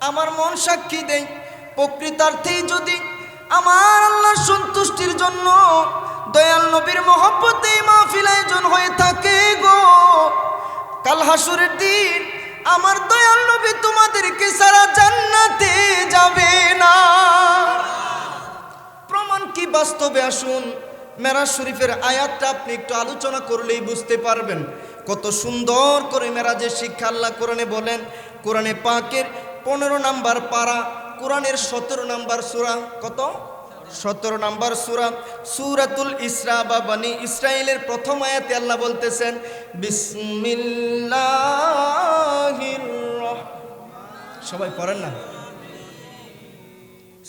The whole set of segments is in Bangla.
আমার মন সাক্ষী দেয়, প্রকৃতার্থেই যদি আমার আল্লাহর সন্তুষ্টির জন্য দয়াল নবীর মহব্বতে মাহফিল আয়োজন হয়ে থাকে গো, কাল হাসরের দিন আমার দয়াল নবী তোমাদেরকে সারা জান্নাতে যাবে না। প্রমাণ কি বাস্তবে? আসুন মেরাজ শরীফের আয়াতটা আপনি একটু আলোচনা করলেই বুঝতে পারবেন কত সুন্দর করে মেরাজের শিক্ষা আল্লাহ কোরআনে বলেন। কোরআনে পাকের 15 নাম্বার পারা, কোরআনের 17 নাম্বার সূরা, কত 17 নাম্বার সূরা, সূরাতুল ইসরা বা বনি ইসরাইলের প্রথম আয়াতে আল্লাহ বলতেছেন বিসমিল্লাহির রহমানির, সবাই পড়েন না,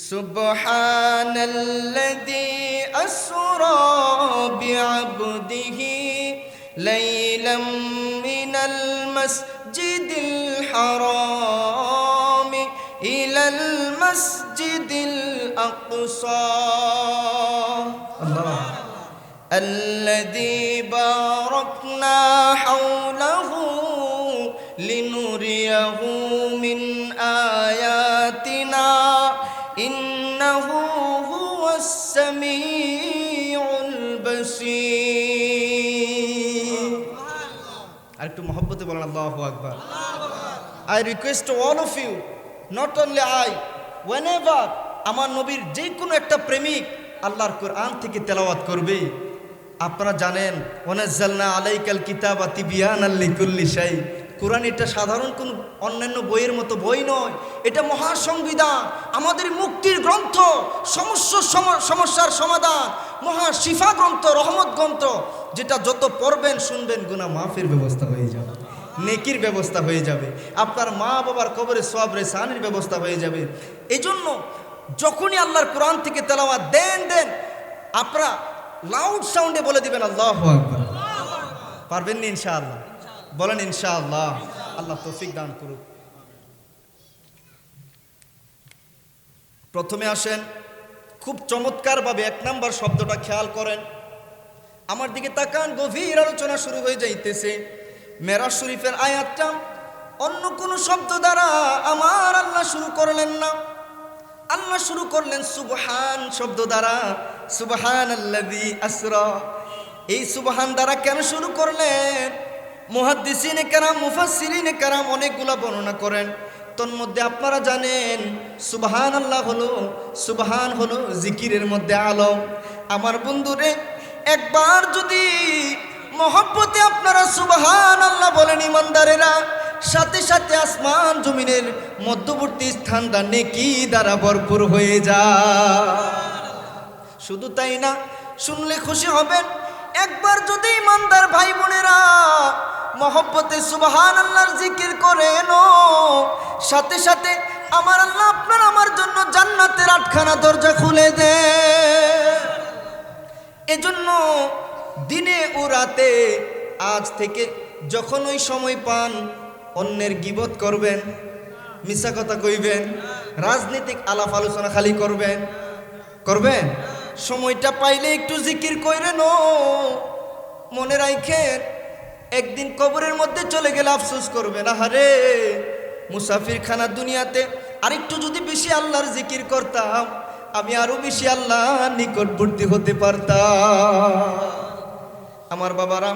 সুবহানাল্লাযী আসরা বিআবদিহি লাইলাম মিনাল মাসজিদিল হারাম ইলাল মাসজিদিল আকসা আল্লাহ আল্লাযী বারাকনা হাওলাহু লিনুরিয়াহু মিন আয়াতিনা ইন্নাহু হুয়াস সামিউল বাসীর। আর একটু মহব্বতে বলেন আল্লাহু আকবার। I request to all of you, not only I, whenever আমার নবীর যে কোনো একটা প্রেমিক আল্লাহর কোরআন থেকে তেলাওয়াত করবে, আপনারা জানেন ওয়ানাজ্জালনা আলাইকাল কিতাবা তিবিয়ানাল লিকুল্লি শাই, কোরআন এটা সাধারণ কোন অন্যান্য বইয়ের মতো বই নয়, এটা মহাসংবিধান, আমাদের মুক্তির গ্রন্থ, সমস্যার সমাধান, মহা শিফা গ্রন্থ, রহমত গ্রন্থ, যেটা যত পড়বেন শুনবেন গুনাহ মাফের ব্যবস্থা হয়ে যাবে, নেকির ব্যবস্থা হয়ে যাবে, আপনার মা বাবার কবরে সওয়াব রেসানির ব্যবস্থা হয়ে যাবে। এই জন্য যখনই আল্লাহর কোরআন থেকে তেলাওয়াত দেন আপনারা লাউড সাউন্ডে বলে দিবেন আল্লাহু আকবার। পারবেন না ইনশাআল্লাহ? বলেন ইনশাআল্লাহ। আল্লাহ তৌফিক দান করুক। প্রথমে আসেন খুব চমৎকারভাবে 1 নাম্বার শব্দটা খেয়াল করেন, আমার দিকে তাকান, গভীর আলোচনা শুরু হয়ে যাইতেছে। মেরাজ শরীফের আয়াতটা অন্য কোন শব্দ দ্বারা আমার আল্লাহ শুরু করলেন না, আল্লাহ শুরু করলেন সুবহান শব্দ দ্বারা, সুবহানাল্লাযী আসরা। এই সুবহান দ্বারা কেন শুরু করলেন? মুহাদ্দিসিনে কেরাম, মুফাসসিরিনে কেরাম অনেকগুলা বর্ণনা করেন। তন্মধ্যে আপনারা জানেন সুবহানাল্লাহ হলো, সুবহান হলো জিকিরের মধ্যে আলম। আমার বন্ধুরে, একবার যদি মহব্বতে আপনারা সুবহানাল্লাহ বলেন ইমানদারেরা, সাথে সাথে আসমান জমিনের মধ্যবর্তী স্থানটা নেকি দ্বারা ভরপুর হয়ে যায়। শুধু তাই না, শুনলে খুশি হবেন, একবার যদি ইমানদার ভাই বোনেরা মহব্বতে সুবহানাল্লাহর জিকির করেন, সাথে সাথে আমার আল্লাহ আপনার আমার জন্য জান্নাতের 8খানা দরজা খুলে দেন। এজন্য দিনে ও রাতে আজ থেকে যখন ওই সময় পান, অন্যের গীবত করবেন, মিথ্যা কথা কইবেন, রাজনৈতিক আলাপ আলোচনা খালি করবেন, সময়টা পাইলে একটু জিকির কইরেন। মনে রাখেন, একদিন কবরের মধ্যে চলে গেলে আফসোস করবেন, আহারে মুসাফির খানা দুনিয়াতে আরেকটু যদি বেশি আল্লাহর জিকির করতাম, আমি আরো বেশি আল্লাহর নিকটবর্তী হতে পারতাম। আমার বাবারা,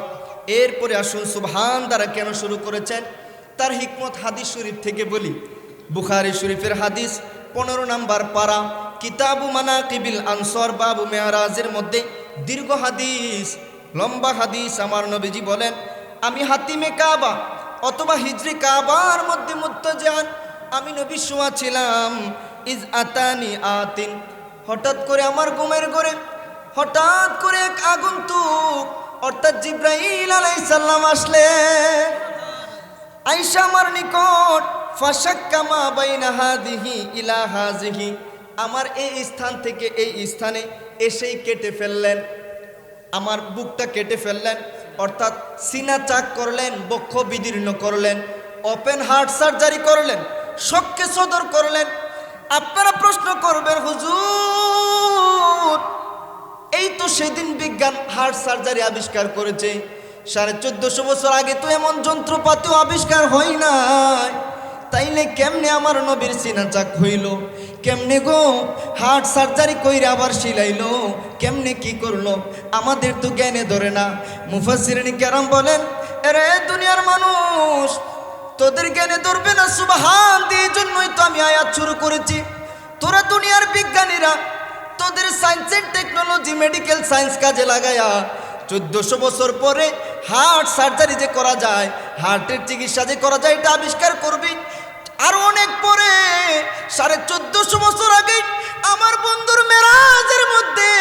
এরপরে আসুন সুবহান দ্বারা কেন শুরু করেছেন তার হিকমত হাদিস শরীফ থেকে বলি। বুখারী শরীফের হাদিস 15 নাম্বার পারা, কিতাবু মানাকিবিল আনসার, বাবু মেরাজের মধ্যে দীর্ঘ হাদিস, লম্বা হাদিস। আমার নবীজি বলেন, আমি হাতিমে কাবা অথবা হিজরি কাবার মধ্যে মুত্তাজিআন, আমি নবী শোয়া ছিলাম, ইজ আতানি আতিন, হঠাৎ করে আমার ঘুমের ঘরে হঠাৎ করে এক আগন্তুক অর্থাৎ জিব্রাইল আলাইহিস সালাম আসলেন, আয়েশা আমার নিকট, ফাশাক্কা মা বাইনা হাযিহি ইলা হাযিহি, আমার এই স্থান থেকে এই স্থানে এসেই কেটে ফেললেন, আমার বুকটা কেটে ফেললেন, অর্থাৎ সিনা চাক করলেন, বক্ষ বিদীর্ণ করলেন, ওপেন হার্ট সার্জারি করলেন, শককে সদর করলেন। আপনারা প্রশ্ন করবেন, হুজুর এই তো সেদিন বিজ্ঞান হার্ট সার্জারি আবিষ্কার করেছে, 1450 বছর আগে তো এমন যন্ত্রপাতিও আবিষ্কার হয় নাই, তাইলে কেমনে আমার নবীর সিনা চাক হইল? কেমনে গো হার্ট সার্জারি কইরা আবার শিলাইলো? কেমনে কি করলো? আমাদের তো জ্ঞানে ধরে না। মুফাসসিরিন কেরাম বলেন, আরে দুনিয়ার মানুষ, তোদের জ্ঞানে ধরবে না সুবহান দিয়ে, জন্যই তো আমি আয়াত শুরু করেছি। তোরা দুনিয়ার বিজ্ঞানীরা তোদের science and technology, medical science কাজে লাগায়া 1400 বছর পরে হার্ট সার্জারি যে করা যায়, হার্টের চিকিৎসা যে করা যায়, এটা আবিষ্কার করবি। আর অনেক পরে 1450 বছর আগে আমার বন্ধুর মেরাজের মধ্যে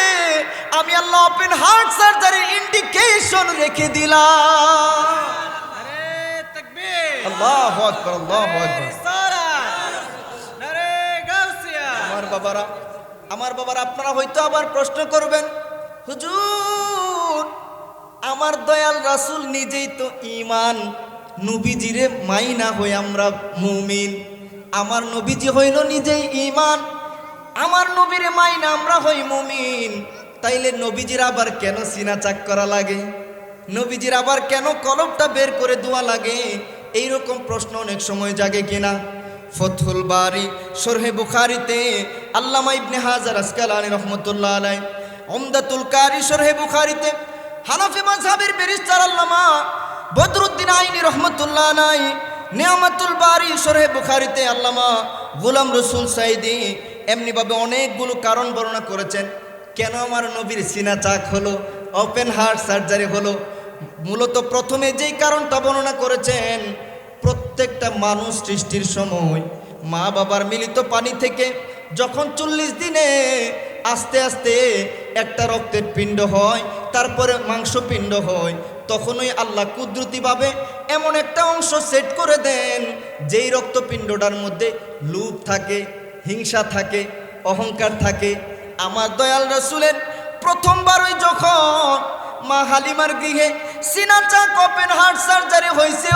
আমি আল্লাহ ওপেন হার্ট সার্জারির ইন্ডিকেশন রেখে দিলাম। নারে তাকবীর, আল্লাহু আকবার, আল্লাহু আকবার। নারে গাউসিয়া। আমার বাবারা আপনারা হয়তো আবার প্রশ্ন করবেন, হুজুর আমার দয়াল রাসূল নিজেই তো ঈমান, নবীজিরে মাইনা হই আমরা মুমিন। আমার নবীজি হইল নিজেই ঈমান, আমার নবীরে মাইনা আমরা হই মুমিন। তাইলে নবীজির আবার কেন সিনা চাক করা লাগে? নবীজির আবার কেন কলবটা বের করে দোয়া লাগে? এইরকম প্রশ্ন অনেক সময় জাগে কিনা? ফথুল বারি শরহে বুখারীতে আল্লামা ইবনে হাজার আসকালানী রহমতুল্লাহ আলাইহি, উমদাতুল কারি শরহে বুখারীতে হানাফি মাযহাবের ব্যারিস্টার আল্লামা বদরুদ্দিন আইনি রহমতুল্লাহ আলাইহি, নিয়ামাতুল বারি শরহে বুখারীতে আল্লামা গোলাম রসুল সাইদি এমনিভাবে অনেকগুলো কারণ বর্ণনা করেছেন কেন আমার নবীর সিনা চাক হলো, ওপেন হার্ট সার্জারি হলো। মূলত প্রথমে যেই কারণটা বর্ণনা করেছেন, প্রত্যেকটা মানুষ সৃষ্টির সময় মা বাবার মিলিত পানি থেকে যখন 40 দিনে আস্তে আস্তে একটা রক্তের পিণ্ড হয়, তারপরে মাংসপিণ্ড হয়, তখনই আল্লাহ কুদরতিভাবে এমন একটা অংশ সেট করে দেন যেই রক্তপিণ্ডটার মধ্যে লোভ থাকে, হিংসা থাকে, অহংকার থাকে। আমার দয়াল রাসূলের প্রথমবারই যখন মা হালিমার গৃহে সিনা চাক ওপেন হার্ট সার্জারি হয়েছে,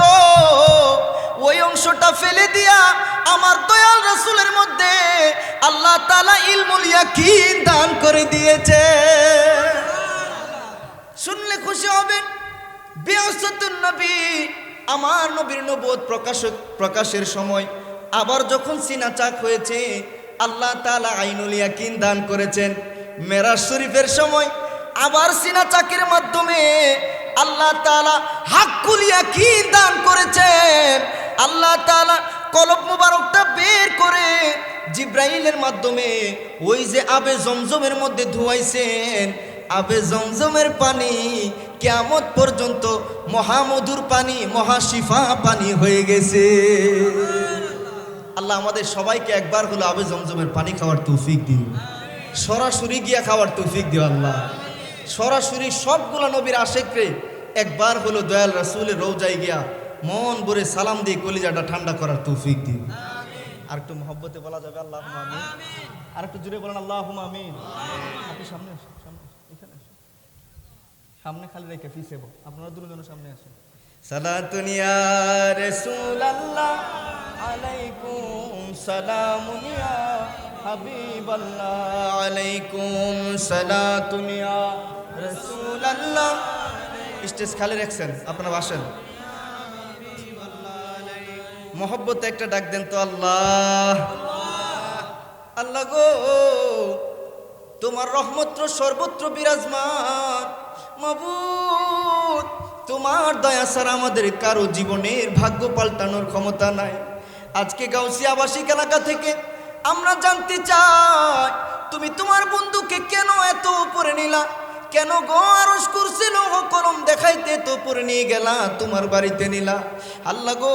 ওই অংশটা ফেলে দিয়া আমার দয়াল রাসূলের মধ্যে আল্লাহ তাআলা ইলমুল ইয়াকিন দান করে দিয়েছে। শুনলে খুশি হবেন, বিআসাতুন নবী, আমার নবীর নবুয়ত প্রকাশের সময় আবার যখন সিনা চাক হয়েছে, আল্লাহ তাআলা আইনুল ইয়াকিন দান করেছেন। মেরাজ শরীফের সময় আবার সিনা চাকের মাধ্যমে আল্লাহ তাআলা হাক্কুল ইয়াকিন দান করেছেন। আল্লাহ তাআলা কলব মুবারকটা বের করে জিব্রাইলের মাধ্যমে ওই যে আবে জমজমের মধ্যে ধুয়াইছেন, আবে জমজমের পানি কিয়ামত পর্যন্ত মহামধুর পানি, মহাশিফা পানি হয়ে গেছে। আল্লাহ আমাদের সবাইকে একবার হলো আবে জমজমের পানি খাওয়ার তৌফিক দিন, সরাসরি গিয়া খাওয়ার তৌফিক দিও আল্লাহ। সরাসরি সবগুলা নবীর আশেকরে একবার হলো দয়াল রাসূলের রওজায় গিয়া মন ভরে সালাম দিয়ে কলিজাটা ঠান্ডা করার তৌফিক দিন। আর একটু মহব্বতে বলা যাবে আল্লাহুম্মা আমিন? আর একটু জোরে বলেন আল্লাহুম্মা আমিন। আপনি সামনে আসুন, এখানে আসুন, সামনে খালি রেখে পিছে আপনারা দুজন সামনে আসেন। সালাতুন ইয়া রাসূলুল্লাহ আলাইকুম সালামুন ইয়া হাবিবাল্লাহ আলাইকুম সালাতুন ইয়া রাসূলুল্লাহ। স্টেজ খালি রাখছেন, আপনারা বসেন। মহব্বতে একটা ডাক দেন তো, আল্লাহ আল্লাহ গো, তোমার রহমত সর্বত্র বিরাজমান। মাবুদ, তোমার দয়া ছাড়া আমাদের কারো জীবনের ভাগ্য পাল্টানোর ক্ষমতা নাই। আজকে গাউসিয়া আবাসিক এলাকা থেকে আমরা জানতে চাই, তুমি তোমার বন্ধুকে কেন এত উপরে নিলা? কেন গো আরশ কুরসি লৌহ কলম দেখাইতে তো উপরে নিয়ে গেলা, তোমার বাড়িতে নিলা? আল্লাহ গো,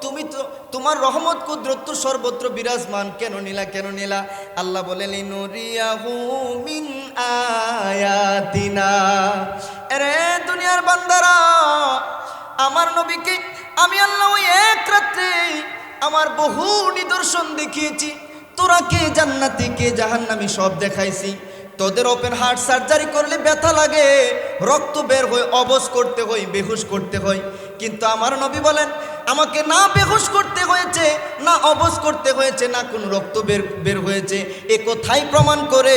তুমি তো তোমার রহমত কুদরত তো সর্বত্র বিরাজমান, কেন নিলা, কেন নিলা? আল্লাহ বলেন লিনুরিয়াহু মিন আয়াতিনা। আরে দুনিয়ার বান্দারা, আমার নবীকে আমি আল্লাহ ওই এক রাত্রে আমার বহু নিদর্শন দেখিয়েছি। তোরা কে জান্নাতি কে জাহান্নামী সব দেখাইছি। তোদের ওপেন হার্ট সার্জারি করলে ব্যথা লাগে, রক্ত বের হয়, অবশ করতে হয়, বেহুশ করতে হয়। কিন্তু আমার নবী বলেন, আমাকে না বেহুশ করতে হয়েছে, না অবশ করতে হয়েছে, না কোনো রক্ত বের হয়েছে। এ কথাই প্রমাণ করে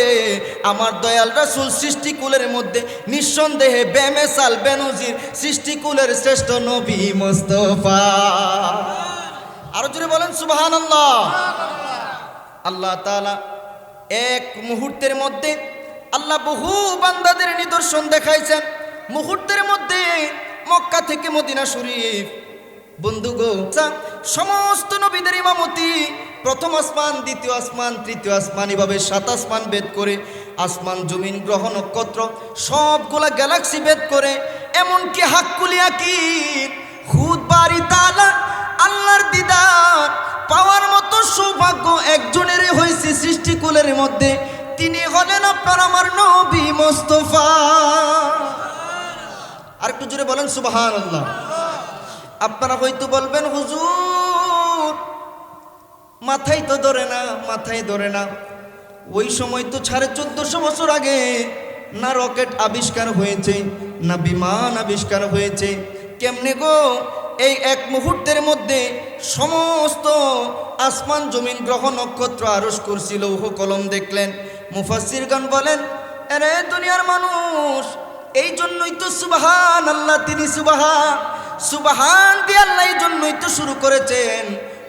আমার দয়াল রাসূল সৃষ্টিকুলের মধ্যে নিঃসন্দেহে বেমেসাল বেনজির সৃষ্টিকুলের শ্রেষ্ঠ নবী মুস্তাফা। আরো জোরে বলেন সুবহানাল্লাহ। আল্লাহ তাআলা এক মুহূর্তের মধ্যে আল্লাহ বহু বান্দাদের নিদর্শন দেখাইছেন। মুহূর্তের মধ্যে মক্কা থেকে মদিনা শরীফ বন্ধুগো সমস্ত নবীদের ইমামতি, প্রথম আসমান, দ্বিতীয় আসমান, তৃতীয় আসমান, এভাবে 7 আসমান ভেদ করে, আসমান জমিন গ্রহ নক্ষত্র সবগুলা গ্যালাক্সি ভেদ করে, এমনকি হাক্কুল ইয়াকিন খুদ বারি তাআলা আল্লাহর দিদার পাওয়ার মতো সৌভাগ্য একজনেরই হয়েছে সৃষ্টিকুলের মধ্যে, তিনি হলেন আপনার আমার নবী মুস্তাফা। আর একটু জোরে বলেন সুবহানাল্লাহ। আপনারা হয়তো বলবেন হুজুর মাথায় তো ধরে না, মাথায় ধরে না। ওই সময় তো 1450 বছর আগে না রকেট আবিষ্কার হয়েছে, না বিমান আবিষ্কার হয়েছে। কেমনে গো এই এক মুহূর্তের মধ্যে সমস্ত আসমান জমিন গ্রহ নক্ষত্র আরশ কুরসি লৌহ কলম দেখলেন? মুফাসসিরগণ বলেন, আরে দুনিয়ার মানুষ, এই জন্যই তো সুবহান আল্লাহ, তিনি সুবহান দিয়ে আল্লাহ এই জন্যই তো শুরু করেছেন।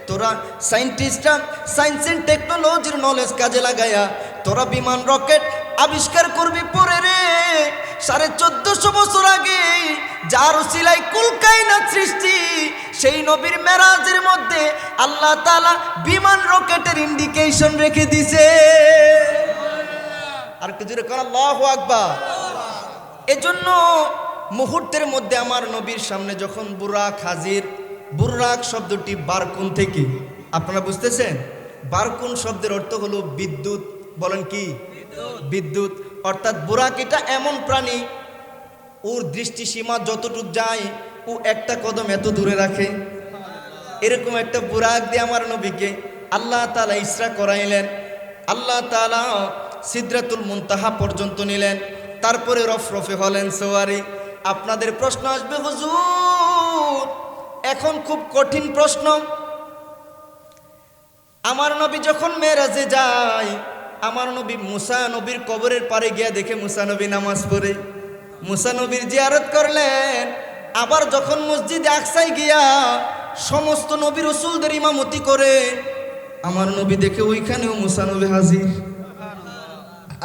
তোরা সায়েন্টিস্টরা সায়েন্স এন্ড টেকনোলজির নলেজ কাজে লাগায়া তোরা বিমান রকেট আবিষ্কার করবি পরে রে। 1450 বছর আগে যার উসিলায় কুল কায়নাত সৃষ্টি, সেই নবীর মেরাজের মধ্যে আল্লাহ তাআলা বিমান রকেটের ইন্ডিকেশন রেখে দিছে। আর কি জোরে কোন আল্লাহু আকবার। এজন্য মুহূর্তের মধ্যে আমার নবীর সামনে যখন বুরাক হাজির, বুরাক শব্দটি বারকুন থেকে, আপনারা বুঝতেছেন? বারকুন শব্দের অর্থ হলো বিদ্যুৎ। বলেন কি? বিদ্যুৎ। অর্থাৎ বুরাক এটা এমন প্রাণী, ওর দৃষ্টিসীমা যতটুক যায় ও একটা কদম এত দূরে রাখে। এরকম একটা বুরাক দিয়ে আমার নবীকে আল্লাহ তাআলা ইসরা করাইলেন। আল্লাহ তাআলা সিদরাতুল মুনতাহা পর্যন্ত নিলেন, তারপরে রফরফে হলেন সওয়ারি। আপনাদের প্রশ্ন আসবে, হুজুর এখন খুব কঠিন প্রশ্ন, আমার নবী যখন মেরাজে যায়, আমার নবী মুসা নবীর কবরের পারে গিয়া দেখে মুসা নবী নামাজ পড়ে, মুসা নবীর জিয়ারত করলেন। আবার যখন মসজিদে আকসায় গিয়া সমস্ত নবী রাসূলদের ইমামতি করে, আমার নবী দেখে ওইখানেও মুসা নবী হাজির।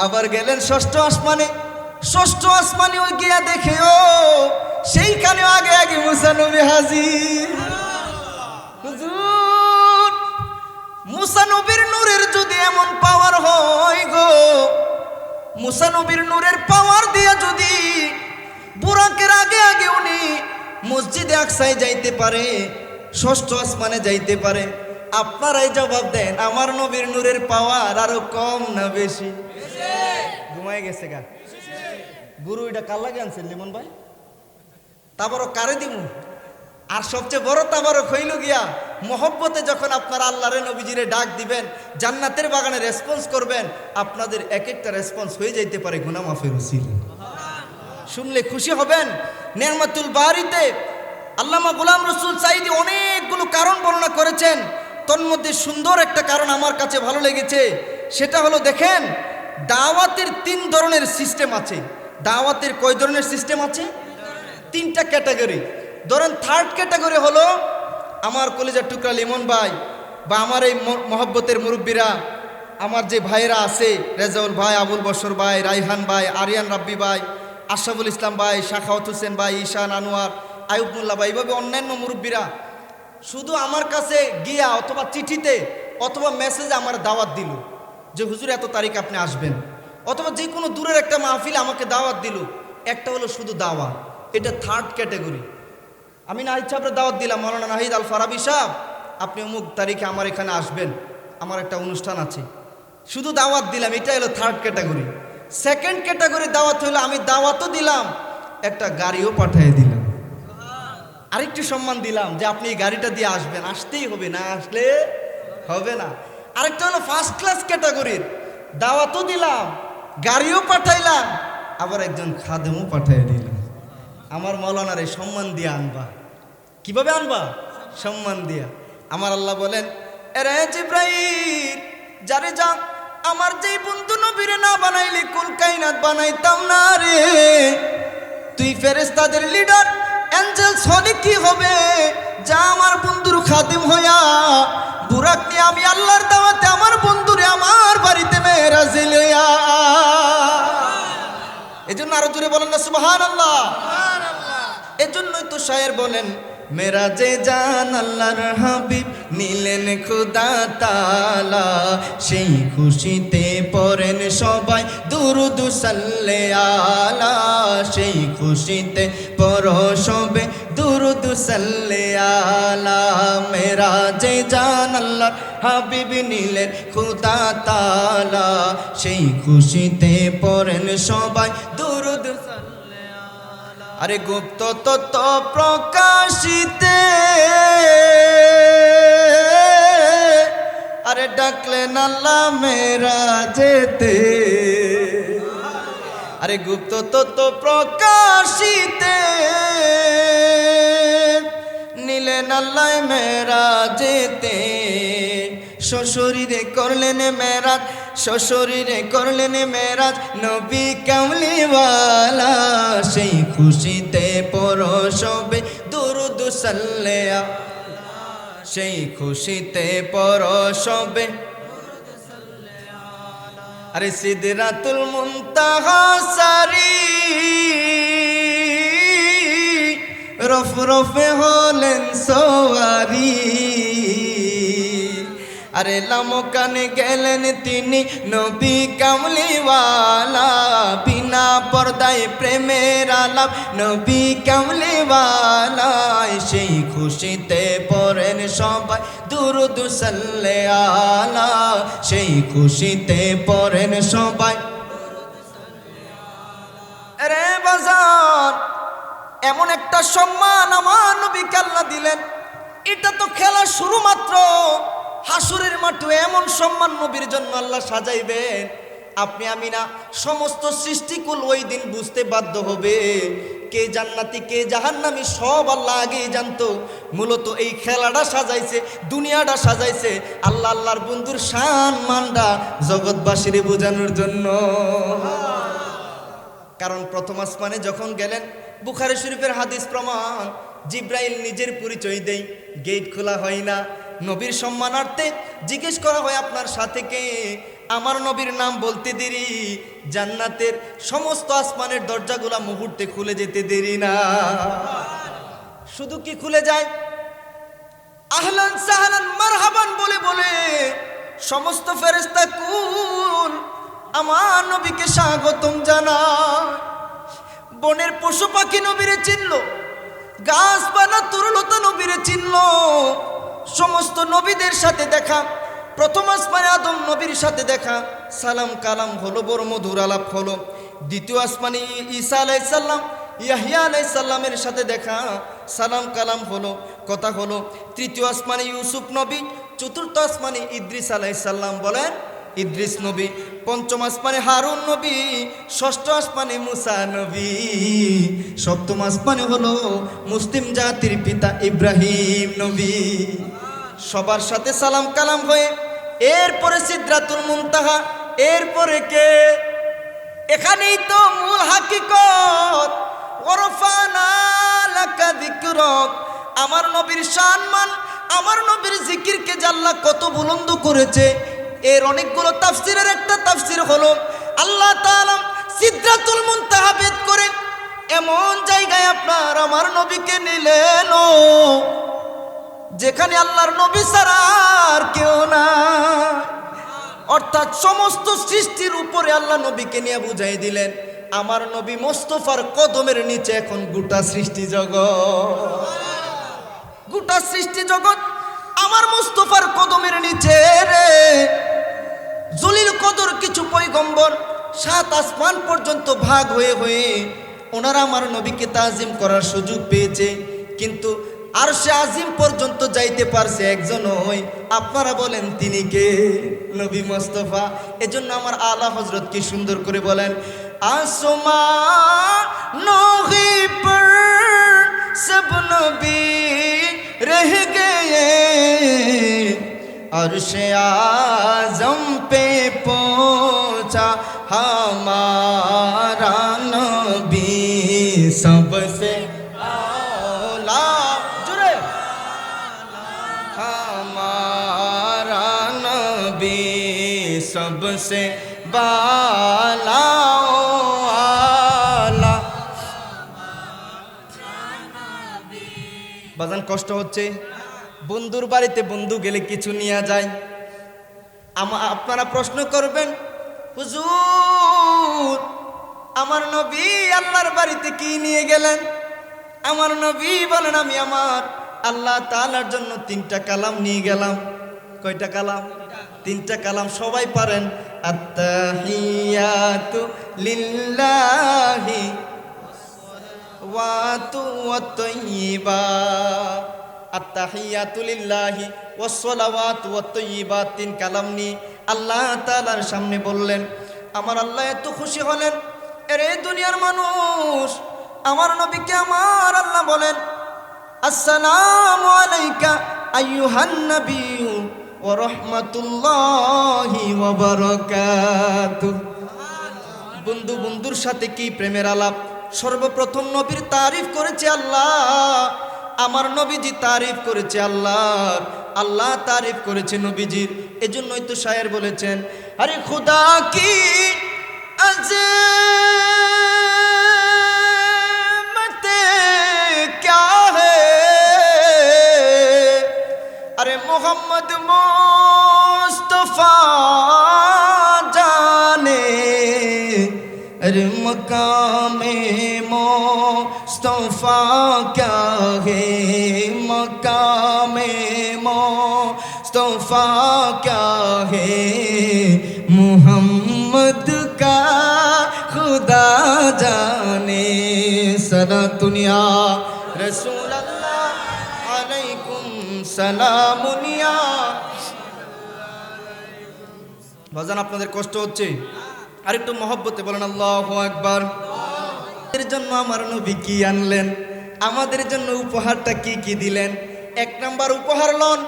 আবার গেলেন ষষ্ঠ আসমানে, ষষ্ঠ আসমানে ওই গিয়া দেখে ও সেইখানে আগে আগে মুসা নবী হাজির। হুজুর মুসা নবীর নূরের যদি এমন পাওয়ার হয় গো, মুসা নবীর নূরের পাওয়ার দিয়া যদি বুরাকের আগে আগে উনি মসজিদে আকসায় যাইতে পারে, ষষ্ঠ আসমানে যাইতে পারে, আপনারাই জবাব দেন আমার নবীর নূরের পাওয়ার আরো কম না বেশি? ঘুমায় গেছে গা গুরু, এটা কার লাগে আনছেন লিমন ভাই? তাবারক কারে দিমু? আর সবচেয়ে বড় তাবারক হইল গিয়া মহব্বতে যখন আপনারা আল্লাহরে নবীজিরে ডাক দিবেন, জান্নাতের বাগানে রেসপন্স করবেন, আপনাদের এক একটা রেসপন্স হয়ে যাইতে পারে গুনাহ মাফের উসিলা। শুনলে খুশি হবেন। নেমাতুল বারিতে আল্লামা গোলাম রসুল সাঈদী অনেকগুলো কারণ বর্ণনা করেছেন, তন্মধ্যে সুন্দর একটা কারণ আমার কাছে ভালো লেগেছে। সেটা হলো, দেখেন দাওয়াতের 3 ধরনের সিস্টেম আছে। দাওয়াতের কয় ধরনের সিস্টেম আছে? 3টা ক্যাটাগরি। ধরেন থার্ড ক্যাটাগরি হলো আমার কলিজার টুকরা লিমন ভাই বা আমার এই মহব্বতের মুরব্বীরা, আমার যে ভাইয়েরা আছে, রেজাউল ভাই, আবুল বশর ভাই, রাইহান ভাই, আরিয়ান রাব্বি ভাই, আশরাফুল ইসলাম ভাই, শাখাওয়াত হোসেন ভাই, ঈশান আনোয়ার, আয়ুব মোল্লা ভাই, এইভাবে অন্যান্য মুরব্বীরা শুধু আমার কাছে গিয়া অথবা চিঠিতে অথবা মেসেজে আমার দাওয়াত দিল যে হুজুর এত তারিখ আপনি আসবেন, অথবা যে কোনো দূরের একটা মাহফিলে আমাকে দাওয়াত দিল। একটা হলো শুধু দাওয়াত, এটা থার্ড ক্যাটাগরি। আমি নাহিদ সাহেবের দাওয়াত দিলাম, মাওলানা নাহিদ আল ফারাবি সাহেব আপনি অমুক তারিখে আমার এখানে আসবেন, আমার একটা অনুষ্ঠান আছে, শুধু দাওয়াত দিলাম, এটা হলো থার্ড ক্যাটাগরি। সেকেন্ড ক্যাটাগরি দাওয়াত হলো আমি দাওয়াতও দিলাম, একটা গাড়িও পাঠিয়ে দিলাম, আরেকটু সম্মান দিলাম যে আপনি এই গাড়িটা দিয়ে আসবেন, আসতেই হবে, না আসলে হবে না। আরেকটা হলো ফার্স্ট ক্লাস ক্যাটাগরির, দাওয়াতও দিলাম, গাড়িও পাঠাইলাম, আবার একজন খাদেমও পাঠিয়ে দিলাম। আমার মাওলানার এই সম্মান দিয়ে আনবা। কিভাবে আনবা? সম্মান দিয়া। আমার আল্লাহ বলেন, এরে জিব্রাইল যারে যা, আমার যেই বন্ধু নবীরে না বানাইলে কুল কায়নাত বানাইতাম না রে। তুই ফেরেশতাদের লিডার, অ্যাঞ্জেলস হলে কি হবে, যা আমার বন্ধুর খাদিম হইয়া বুরাক নিয়ে আমি আল্লাহর দাওয়াতে আমার বন্ধুরে আমার বাড়িতে মেরাজে লইয়া। এজন্য আরো জোরে বলেন না সুবহানাল্লাহ। এজন্যই তো শায়ের বলেন, মেরাজে জান আল্লাহর হাবিব নিলেন খোদা তাআলা, সেই খুশিতে পড়েন সবাই দুরুদ সাল্লে আলা, সেই খুশিতে পড়ো সবে দুরুদ সাল্লে আলা। মেরাজে জান আল্লাহর হাবিব নিলেন খোদা তাআলা, সেই খুশিতে পড়েন সবাই দুরুদ। আরে গুপ্ত তত্ত্ব প্রকাশিতে আরে ডাকলেন আল্লাহ মেরাজেতে, আরে গুপ্ত তত্ত্ব প্রকাশিতে নিলেন আল্লাহ মেরাজেতে, সশরীরে করলেন মেরাজ, সশরীরে করলেন মেরাজ নবী কামলিওয়ালা, সেই খুশিতে পড়ো সবে দুরুদ সাল্লে আলা, সেই খুশিতে পড়ো সবে। আরে সিদরাতুল মুনতাহা সারি রফ রফে হলেন সওয়ারি, আরে লামকানে গেলেন তিনি নবী কামলিওয়ালা, বিনা পর্দায় প্রেমের আলাপ নবী কামলিওয়ালা, সেই খুশিতে পড়েন সবাই দুরুদ সাল্লে আলা, সেই খুশিতে পড়েন সবাই। আরে বাজার এমন একটা সম্মান আমার নবীকে আল্লাহ দিলেন, এটা তো খেলা শুরু মাত্র, হাসুরের মাঠে এমন সম্মান নবীর জন্য আল্লাহ সাজাইবেন, আপনি আমি না সমস্ত সৃষ্টিকুল ওই দিন বুঝতে বাধ্য হবে কে জান্নাতি কে জাহান্নামী, সব আল্লাহ আগেই জানতো। মূলত এই খেলাটা সাজাইছে, দুনিয়াটা সাজাইছে আল্লাহ আল্লাহর বন্ধুর শান মানটা জগৎবাসীরে বোঝানোর জন্য। কারণ প্রথম আসমানে যখন গেলেন, বুখারী শরীফের হাদিস প্রমাণ, জিব্রাইল নিজের পরিচয় দেই, গেট খোলা হয় না, নবীর সম্মানার্থে জিজ্ঞেস করা হয় আপনার সাথে কে, আমার নবীর নাম বলতে দেরি জান্নাতের সমস্ত আসমানের দরজাগুলা মুহূর্তে খুলে যেতে দেরি না। শুধু কি খুলে যায়, আহলান সাহলান মারহাবান বলে বলে সমস্ত ফেরেশতা কুল আমার নবীকে স্বাগতম জানায়। বনের পশু পাখি নবীরে চিনল, গাছপালা তরুলতা নবীরে চিনল, সমস্ত নবীদের সাথে দেখা, প্রথম আসমানে আদম নবীর সাথে দেখা, সালাম কালাম হলো, বড় মধুর আলাপ হলো। দ্বিতীয় আসমানে ঈসা আলাইহিস সালাম ইয়াহইয়া আলাইহিস সালামের সাথে দেখা, সালাম কালাম হলো, কথা হলো। তৃতীয় আসমানে ইউসুফ নবী, চতুর্থ আসমানে ইদ্রিস আলাইহিস সালাম, বলেন ইদ্রিস নবী। পঞ্চম আসমানে হারুন নবী, ষষ্ঠ আসমানে মুসা নবী, সপ্তম আসমানে হলো মুসলিম জাতির পিতা ইব্রাহিম নবী। সবার সাথে সালাম কালাম হয়ে এরপরে সিদরাতুল মুনতাহা, এরপরে কে, এখানেই তো মূল হাকিকত। ওরফানা লাকা যিকরক, আমার নবীর সম্মান, আমার নবীর জিকিরকে আল্লাহ কত বুলন্দ করেছে, এর অনেকগুলো তাফসিরের একটা তাফসির হলো আল্লাহ তাআলা সিদরাতুল মুনতাহা ভেদ করে এমন জায়গায় আপনার আমার নবীকে নিলেন যেখানে আল্লাহর নবী ছাড়া আর কেউ না, অর্থাৎ সমস্ত সৃষ্টির উপরে আল্লাহ নবীকে নিয়ে বুঝাই দিলেন আমার নবী মোস্তফার কদমের নিচে এখন গোটা সৃষ্টি জগৎ, গোটা সৃষ্টি জগৎ আমার মোস্তফার কদমের নিচে রে। জলিল কদর কিছু পয়গম্বর সাত আসমান পর্যন্ত ভাগ হয়ে হয়ে ওনারা আমার নবীকে তাজিম করার সুযোগ পেয়েছে, কিন্তু আরশে আজিম পর্যন্ত যাইতে পারছে একজন ওই, আপনারা বলেন তিনি কে? নবী মোস্তফা। এজন্য আমার আলা হযরত কি সুন্দর করে বলেন, आसमानों पर सब नबी रह गए, अर्श आज़म पे पहुंचा हमारा नबी सबसे নবী সবসে বালা আলা। বাজান কষ্ট হচ্ছে, বন্ধুর বাড়িতে বন্ধু গেলে কিছু নিয়ে যায়। আপনারা প্রশ্ন করবেন, হুজুর আমার নবী আল্লাহর বাড়িতে কি নিয়ে গেলেন? আমার নবী বলেন, আমি আমার আল্লাহ তাআলার জন্য 3টা কালাম নিয়ে গেলাম। কয়টা কালাম? 3টা কালাম সবাই পারেন। আত্তাহিয়াতু লিল্লাহি আত্তাহিয়াতু লিল্লাহি ওয়াসসালাওয়াতু ওয়াত-তাইয়্যিবাত 3 কালাম নিয়ে আল্লাহ তাআলার সামনে বললেন। আমার আল্লাহ এত খুশি হলেন, এরে দুনিয়ার মানুষ, আমার নবীকে আমার আল্লাহ বলেন, আসসালামু আলাইকা আইয়ুহান নাবিয়্যু ওয়া রাহমাতুল্লাহি ওয়া বারাকাতুহু। বন্ধু বন্ধুর সাথে কি প্রেমের আলাপ! সর্বপ্রথম নবীর তারিফ করেছে আল্লাহ, আমার নবীজি তারিফ করেছে আল্লাহর, আল্লাহ তারিফ করেছে নবীজির। এজন্যই তো শায়ের বলেছেন, আরে খুদা কি আজমতে ক্যা হে, আরে মোহাম্মদ মুস্তফা জানে, अरे मकामे मुस्तफा क्या है, मकामे मुस्तफा क्या है, मोहम्मद का खुदा जाने। सदा दुनिया रसूल अल्लाह अलैकुम सलामुनिया। বাজান আপনাদের কষ্ট হচ্ছে, আরেকটু মহব্বতে বলেন আল্লাহু আকবার। এর জন্য আমার নবী কি আনলেন, আমাদের জন্য উপহারটা কি কি দিলেন? 1 নাম্বার উপহার লন,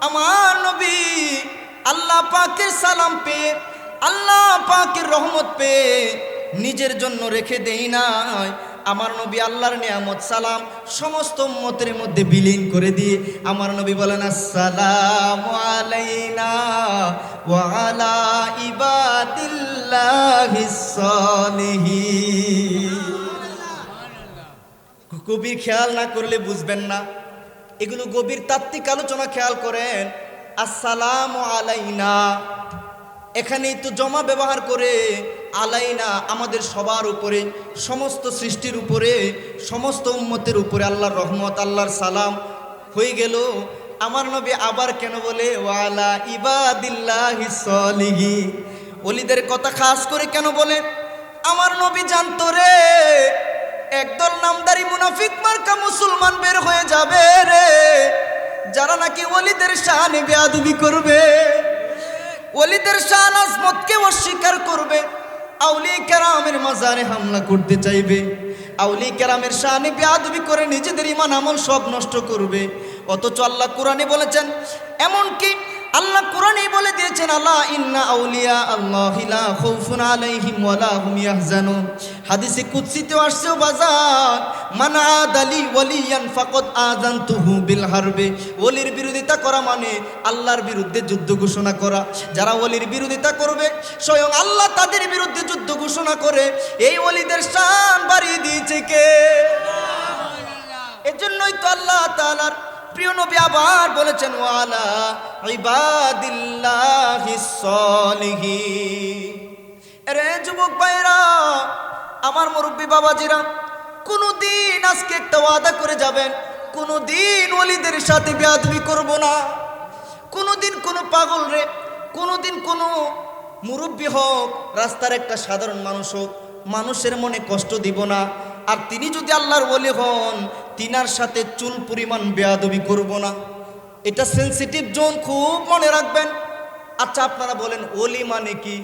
আমার নবী আল্লাহ পাকের সালাম পেয়ে, আল্লাহ পাকের রহমত পেয়ে নিজের জন্য রেখে দেই নাই। আমার নবী আল্লাহর নিয়ামত সালাম সমস্ত উম্মতের মধ্যে বিলীন করে দিয়ে আমার নবী বলেন, আসসালামু আলাইনা ওয়া আলা ইবাদিল্লাহিস সালিহিন। গভীর খেয়াল না করলে বুঝবেন না, এগুলো গভীর তাত্ত্বিক আলোচনা খেয়াল করেন। আসসালামু আলাইনা এখানেই তো জমা ব্যবহার করে, আলাইনা আমাদের সবার উপরে, সমস্ত সৃষ্টির উপরে, সমস্ত উম্মতের উপরে আল্লাহর রহমত, আল্লাহর সালাম হয়ে গেল। আমার নবী আবার কেন বলে ওয়ালা ইবাদিল্লাহিস সালিহিন, ওলিদের কথা খাস করে কেন বলে? আমার নবী জানতো রে, একদল নামদারি মুনাফিক মার্কা মুসলমান বের হয়ে যাবে রে, যারা নাকি ওলিদের শানে বেয়াদবি করবে, ওলিদের শান আজমতকে অস্বীকার করবে, আউলিয়া কেরামের মাজারে হামলা করতে চাইবে, আউলিয়া কেরামের শানে বেয়াদবি করে নিজেদের ঈমান আমল সব নষ্ট করবে। অথচ আল্লাহ কোরআনে বলেছেন, এমনকি আল্লাহ কোরআনেই বলে দিয়েছেন, আল্লাহ ইন্না আউলিয়া আল্লাহি লা খাউফুন আলাইহিম ওয়া লা হুম ইয়াহজানুন। হাদিসে কুদসিতেও আসছে বাজার, মান আদালি ওয়ালিয়ান ফাকাদ আযানতুহু বিল হারবে। ওলির বিরোধিতা করা মানে আল্লাহর বিরুদ্ধে যুদ্ধ ঘোষণা করা। যারা ওলির বিরোধিতা করবে স্বয়ং আল্লাহ তাদের বিরুদ্ধে যুদ্ধ ঘোষণা করে। এই ওলিদের শান বাড়িয়ে দিয়েছে কে? এজন্যই তো আল্লাহ তাআলার প্রিয় নবী আবার বলেছেন, ওয়ালা ইবাদিল্লাহিস সালিহিন। আরে যুবক ভাইরা, আমার মুরব্বী বাবাজিরা, কোনদিন আজকে একটা ওয়াদা করে যাবেন, কোনদিন ওলিদের সাথে বেয়াদবি করব না। কোনদিন কোনো পাগল রে, কোনদিন কোনো মুরব্বী হোক, রাস্তার একটা সাধারণ মানুষ হোক, মানুষের মনে কষ্ট দিব না। আর তিনি যদি আল্লাহর ওলি হন, তিনার সাথে চুল পরিমাণ বেয়াদবি করব না। এটা সেন্সিটিভ জোন, খুব মনে রাখবেন। আচ্ছা আপনারা বলেন ওলি মানে কি?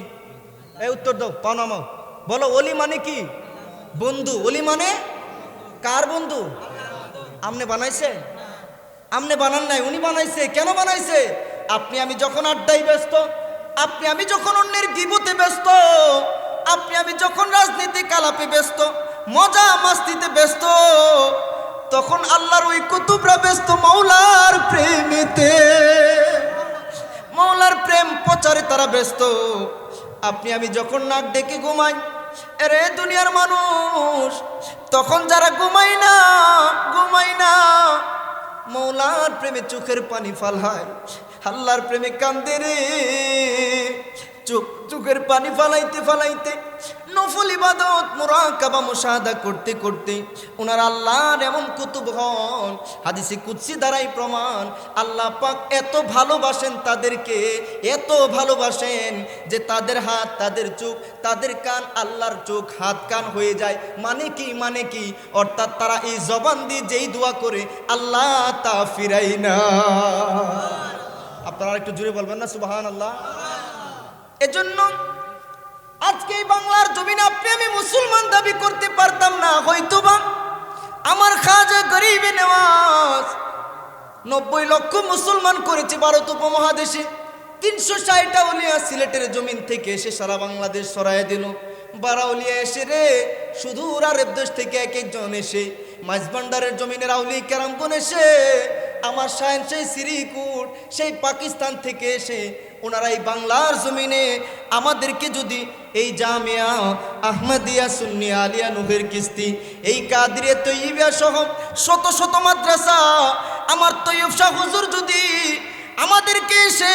এই উত্তর দাও, পানামা বলো, ওলি মানে কি? বন্ধু। ওলি মানে কার বন্ধু? আমনে বানাইছে? আমনে বানান নাই, উনি বানাইছে। কেন বানাইছে? আপনি আমি যখন আড্ডায় ব্যস্ত, আপনি আমি যখন অন্যের গীবতে ব্যস্ত, আপনি আমি যখন রাজনীতি কালাপে ব্যস্ত, মজা মাস্তিতে ব্যস্ত, তখন আল্লাহর ওই কুতুবরা ব্যস্ত মাওলার প্রেমেতে। মৌলার প্রেম প্রচারে তারা ব্যস্ত। আপনি আমি যখন নাক ডেকে ঘুমাই, এরে দুনিয়ার মানুষ, তখন যারা ঘুমাই না মৌলার প্রেমে চোখের পানি ফালায়, আল্লাহর প্রেমে কান্দে রে। চোখের পানি ফালাইতে নফল ইবাদত মুরাকাবা মুশাহাদা করতে করতে ওনার আল্লাহর এমন কুতুব হন। হাদিসে কুদসি দ্বারাই প্রমাণ, আল্লাহ পাক এত ভালোবাসেন তাদেরকে, এত ভালোবাসেন যে তাদের হাত, তাদের চোখ, তাদের কান আল্লাহর চোখ হাত কান হয়ে যায়। মানে কি অর্থাৎ তারা এই জবান দিয়ে যেই দোয়া করে আল্লাহ তা ফিরাই না। আপনারা একটু জোরে বলবেন না সুবহানাল্লাহ। এজন্য আজকে এই বাংলার জমিনে আপনি আমি মুসলমান দাবি করতে পারতাম না, হয়তোবা আমার খাজা গরিবে নেওয়াজ 90 লক্ষ মুসলমান করেছে ভারত উপমহাদেশে। 360টা আউলিয়া সিলেটের জমিন থেকে এসে সারা বাংলাদেশ ছড়াইয়া দিল। বারাউলিয়া এসে রে, সুদূর আরব দেশ থেকে এক একজন এসে, মাঝভান্ডারের জমিনের আউলি কেরামগণ এসে, আমার শাহেন সেই শ্রীকুট সেই পাকিস্তান থেকে এসে ওনারা এই বাংলার জমিনে আমাদেরকে যদি এই জামিয়া আহমদিয়া সুন্নিয়া আলিয়া নুহের কিস্তি, এই কাদিরিয়া তৈয়বা সহ শত শত মাদ্রাসা, আমার তৈয়ব শাহ হুজুর যদি আমাদেরকে এসে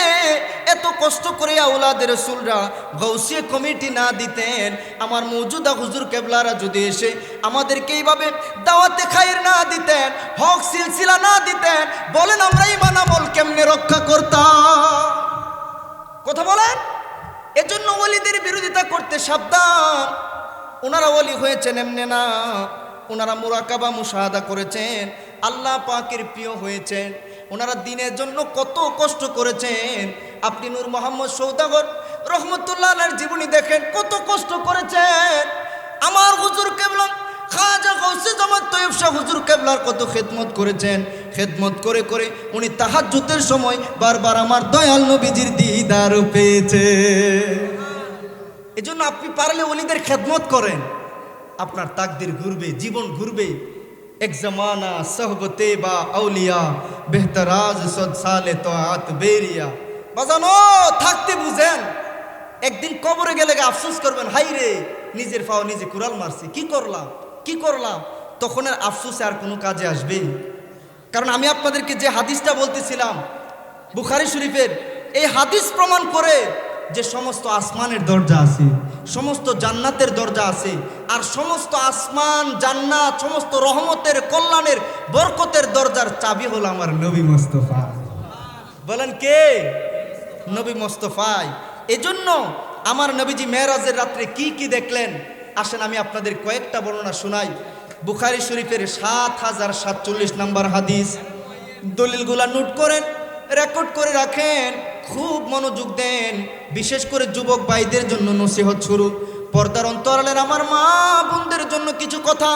এত কষ্ট করে আওলাদের রাসূলরা গৌসিয়া কমিটি না দিতেন, আমার মওজুদা হুজুর কেবলারা যদি এসে আমাদেরকে এইভাবে দাওয়াতে খায়ের না দিতেন, হক সিলসিলা না দিতেন, বলেন আমরা ঈমান আমল কেমনে রক্ষা করতাম? কথা বলেন। এজন্য ওলিদের বিরোধিতা করতে সাবধান। ওনারা ওলি হয়েছেন এমনি না, ওনারা মুরাকাবা মুশাহাদা করেছেন, আল্লাহ পাকের প্রিয় হয়েছেন, ওনারা দিনের জন্য কত কষ্ট করেছেন। আপনি নূর মোহাম্মদ সৌদাগর রহমতুল্লাহ আলাইহির জীবনী দেখেন, কত কষ্ট করেছেন। আমার হুজুর কেবলা খাজা গৌসে জামাত তৈয়ব শাহ হুজুর কেবলার কত খেদমত করেছেন। খেদমত করে করে উনি তাহাজ্জুদের সময় বারবার আমার দয়াল নবীজির দিদার পেয়েছে। এজন্য আপনি পারলে ওলিদের খেদমত করেন, আপনার তাকদির ঘুরবে, জীবন ঘুরবে। এক জমানা সোহবতে বা আউলিয়া বেহতরাজ সদ সালে তোয়াত বেরিয়া। বাজানো থাকতে বুঝেন, একদিন কবরে গেলে আফসোস করবেন, হাই রে নিজের পাও নিজে কুড়াল মারছি, কি করলাম। তখন আর আফসোসে আর কোনো কাজে আসবে। কারণ আমি আপনাদেরকে যে হাদিসটা বলতেছিলাম বুখারী শরীফের, এই হাদিস প্রমাণ করে যে সমস্ত আসমানের দরজা আছে, সমস্ত জান্নাতের দরজা আছে, আর সমস্ত আসমান জান্নাত সমস্ত রহমতের কল্যাণের বরকতের দরজার চাবি হলো আমার নবী মুস্তাফা। বলেন কে? নবী মুস্তাফাই। এজন্য আমার নবীজি মেরাজের রাত্রে কি দেখলেন, আসেন আমি আপনাদের কয়েকটা বর্ণনা শোনাই। বুখারী শরীফের 7047 নম্বর হাদিস। দলিলগুলা নোট করেন, রেকর্ড করে রাখেন, খুব মনোযোগ দেন। বিশেষ করে যুবক ভাইদের জন্য নসিহত শুরু, পর্দার অন্তরালের আমার মা বোনদের জন্য কিছু কথা।